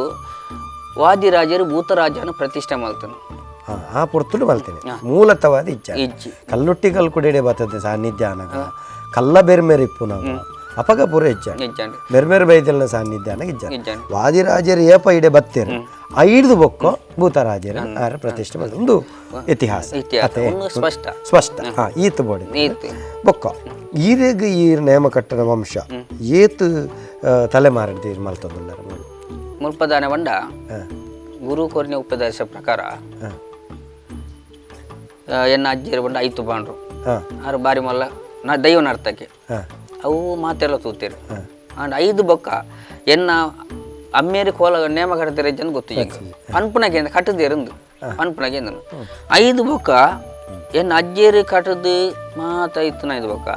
ವಾದಿರಾಜರು ಭೂತರಾಜನ ಪ್ರತಿಷ್ಠೆ ಮಾಡ್ತಾನೆ ಆ ಪುರ್ತುಡು ಮಲ್ತೇನೆ ಮೂಲತವಾದ ಇಜ್ಜಿ ಕಲ್ಲುಟ್ಟಿ ಕಲ್ಕುಡೆಡೆ ಬರ್ತದೆ ಸಾನ್ನಿಧ್ಯ ಅನಗ ಕಲ್ಲ ಬೆರ್ಮೆರಿಪ್ಪು ನಾವು ಅಪಗ ಪೂರ ಇಜ್ಜ ಬೆರ್ಮೆರ್ ಬೈದಲ್ನ ಸಾನ್ನಿಧ್ಯ ಅನಗ ಇಜ್ಜ ವಾದಿರಾಜರು ಏಪ ಇಡೆ ಬತ್ತೇರು ಐದು ಬೊಕ್ಕ ಭೂತರಾಜರ ಆರ ಪ್ರತಿಷ್ಠೆ ಮಾಡ್ತಾರೆ ಒಂದು ಇತಿಹಾಸ ಸ್ಪಷ್ಟ ಈತ ಬೋಡಿ ಬೊಕ್ಕ ಈರೆಗ ಈ ನೇಮಕಟ್ಟನ ವಂಶ ಏತು ತಲೆಮಾರಿದ ಮಲ್ತೊಂದುಲ್ಲಾರ ಮುಲ್ಪದಾನೆ ಬಂಡ ಗುರು ಕೊರ್ನೆ ಉಪದೇಶ ಪ್ರಕಾರ ಎನ್ನ ಅಜ್ಜಿಯರು ಬಂಡ ಐತು ಬಾಂಡ್ರು ಆರು ಬಾರಿ ಮಲ್ಲ ದೈವನ ಅರ್ಥಕ್ಕೆ ಅವು ಮಾತೆಲ್ಲ ತೂತೀರು ಅಂಡ್ 5 ಬೊಕ್ಕ ಎನ್ನ ಅಮ್ಮೇರಿ ಕೋಲ ನೇಮ ಕಟ್ತಿರ ಜನ ಗೊತ್ತು ಈಗ ಅನ್ಪುಣಕ್ಕೆ ಕಟ್ಟದೇರಂದು ಪನ್ಪನಾಗೆ ಎಂದನು 5 ಬೊಕ್ಕ ಎನ್ನ ಅಜ್ಜೇರಿ ಕಟ್ಟದು ಮಾತಾಯ್ತು 5 ಬೊಕ್ಕ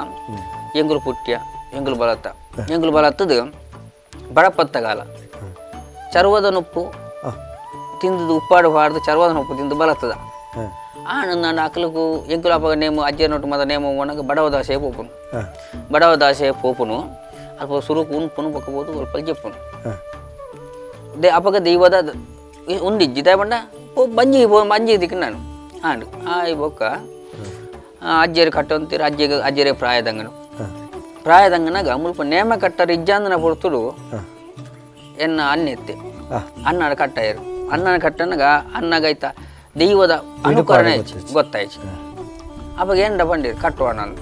ಎಂಗುಲು ಪುಟ್ಯ ಎಂಗುಲು ಬಲತ್ತದು ಬಡಪತ್ತಗಾಲ ಚರ್ವದ ನೊಪ್ಪು ತಿಂದು ಉಪ್ಪಾಡು ಪಾಡ್ದು ಚರ್ವದ ನೊಪ್ಪು ತಿಂದು ಬಲತ್ತದ ನಾನು ಅಕ್ಕಲಕು ಎಂಕುಲು ಅಪ್ಪಗ ನೇಮು ಅಜ್ಜೇರಿ ನೊಟ್ಟು ಮದ ನೇಮು ಒಣಗ ಬಡವ ದಾಸೆ ಪೋಪುನು ಅಲ್ಪ ಸುರುಕು ಉನ್ಪುನು ಬೊಕ್ಕಬೋದು ಸ್ವಲ್ಪ ಜಪ್ಪುನು ಅಪ್ಪಗ ದೈವದ ಉಂದಿಜ್ಜಿದ ಬಂಡ ಬಂಜಿ ದಿಕ್ಕ ನಾನು ಹಾಂಡು ಆಯ್ ಬೊಕ್ಕ ಅಜ್ಜೇರಿ ಕಟ್ಟಂತೀರ ಅಜ್ಜೇರಿ ಪ್ರಾಯದಂಗನಾಗ ಮುಲ್ಪ ನೇಮ ಕಟ್ಟರ ಇಜ್ಜಾಂದನ ಪೊರ್ತುಡು ಎನ್ನ ಅನ್ನೆತ್ತೆ ಅನ್ನಡ ಕಟ್ಟಾಯರು ಅನ್ನನ ಕಟ್ಟನಾಗ ಅನ್ನಗೈತ ದೈವದ ಅನುಕರಣೆ ಗೊತ್ತಾಯ್ತು ಅವಾಗ ಏನ್ಡ ಬಂದಿರು ಕಟ್ಟುವ ನಾನು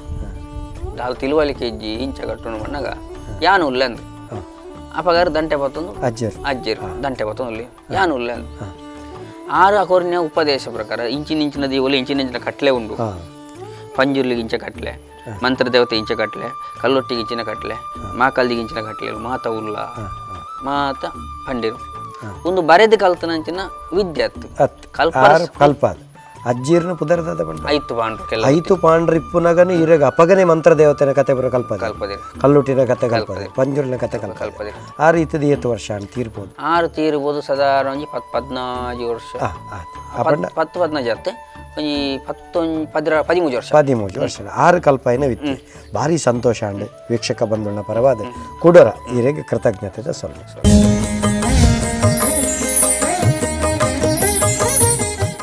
ದಾಲ್ ತಿಳುವಳಿಕೆ ಇಜ್ಜಿ ಇಂಚ ಕಟ್ಟುನು ಬಣ್ಣಗ ಯಾನು ಉಲ್ಲೆಂದು ಅಪ್ಪಗಾರು ದಂಟೆ ಬತ್ತೊಂದು ಅಜ್ಜೇರು ದಂಟೆ ಬತ್ತೊಂದು ಯಾನು ಉಲ್ಲೆಂದು ಆರು ಅಕೋರಿನ ಉಪದೇಶ ಪ್ರಕಾರ ಇಂಚಿನ ದೀವಲ್ಲಿ ಇಂಚಿನ ಕಟ್ಲೆ ಉಂಡು ಪಂಜುರ್ಲಿಗೆ ಇಂಚ ಕಟ್ಲೆ ಮಂತ್ರ ದೇವತೆ ಇಂಚ ಕಟ್ಲೆ ಕಲ್ಲೊಟ್ಟಿಗೆ ಇಂಚಿನ ಕಟ್ಲೆ ಮಾಕಲ್ದಿಗೆ ಇಂಚಿನ ಕಟ್ಲೆ ಮಾತ ಉಲ್ಲ ಮಾತ ಪಂಡಿರು ಒಂದು ಬರೆದು ಕಲ್ತನಂಚಿನ ವಿದ್ಯಾರ್ಥಿ ಕಲ್ಪ ಅಜ್ಜೀರ್ನ ಪುದರ್ದ ಐತು ಪಾಂಡ್ರು ಐತು ಪಾಂಡ್ರ ಇಪ್ಪುನಗನು ಇರಗ ಅಪಗನೆ ಮಂತ್ರ ದೇವತೆನ ಕತೆ ಬರೋ ಕಲ್ಪದಿರು ಕಲ್ಲುಟ್ಟಿನ ಕತೆ ಕಲ್ಪದೆ ಪಂಜುರ್ನ ಕತೆ ಕಲ್ಪದೆ ಆ ರೀತಿದ 8 ವರ್ಷ ಅಂತ ತೀರ್ಬೋದು 6 ತೀರ್ಬೋದು ಸಾಧಾರಣ 14 ವರ್ಷ 10-15 ಅತ್ತೆ 13 ವರ್ಷ 6 ಕಲ್ಪೈನ ವಿತ್ತು ಭಾರಿ ಸಂತೋಷ ಅಂಡ್ ವೀಕ್ಷಕ ಬಂಧುನ ಪರವಾದ ಕೂಡರ ಈರೆಗೆ ಕೃತಜ್ಞತೆ ಸೊಲ್ಲ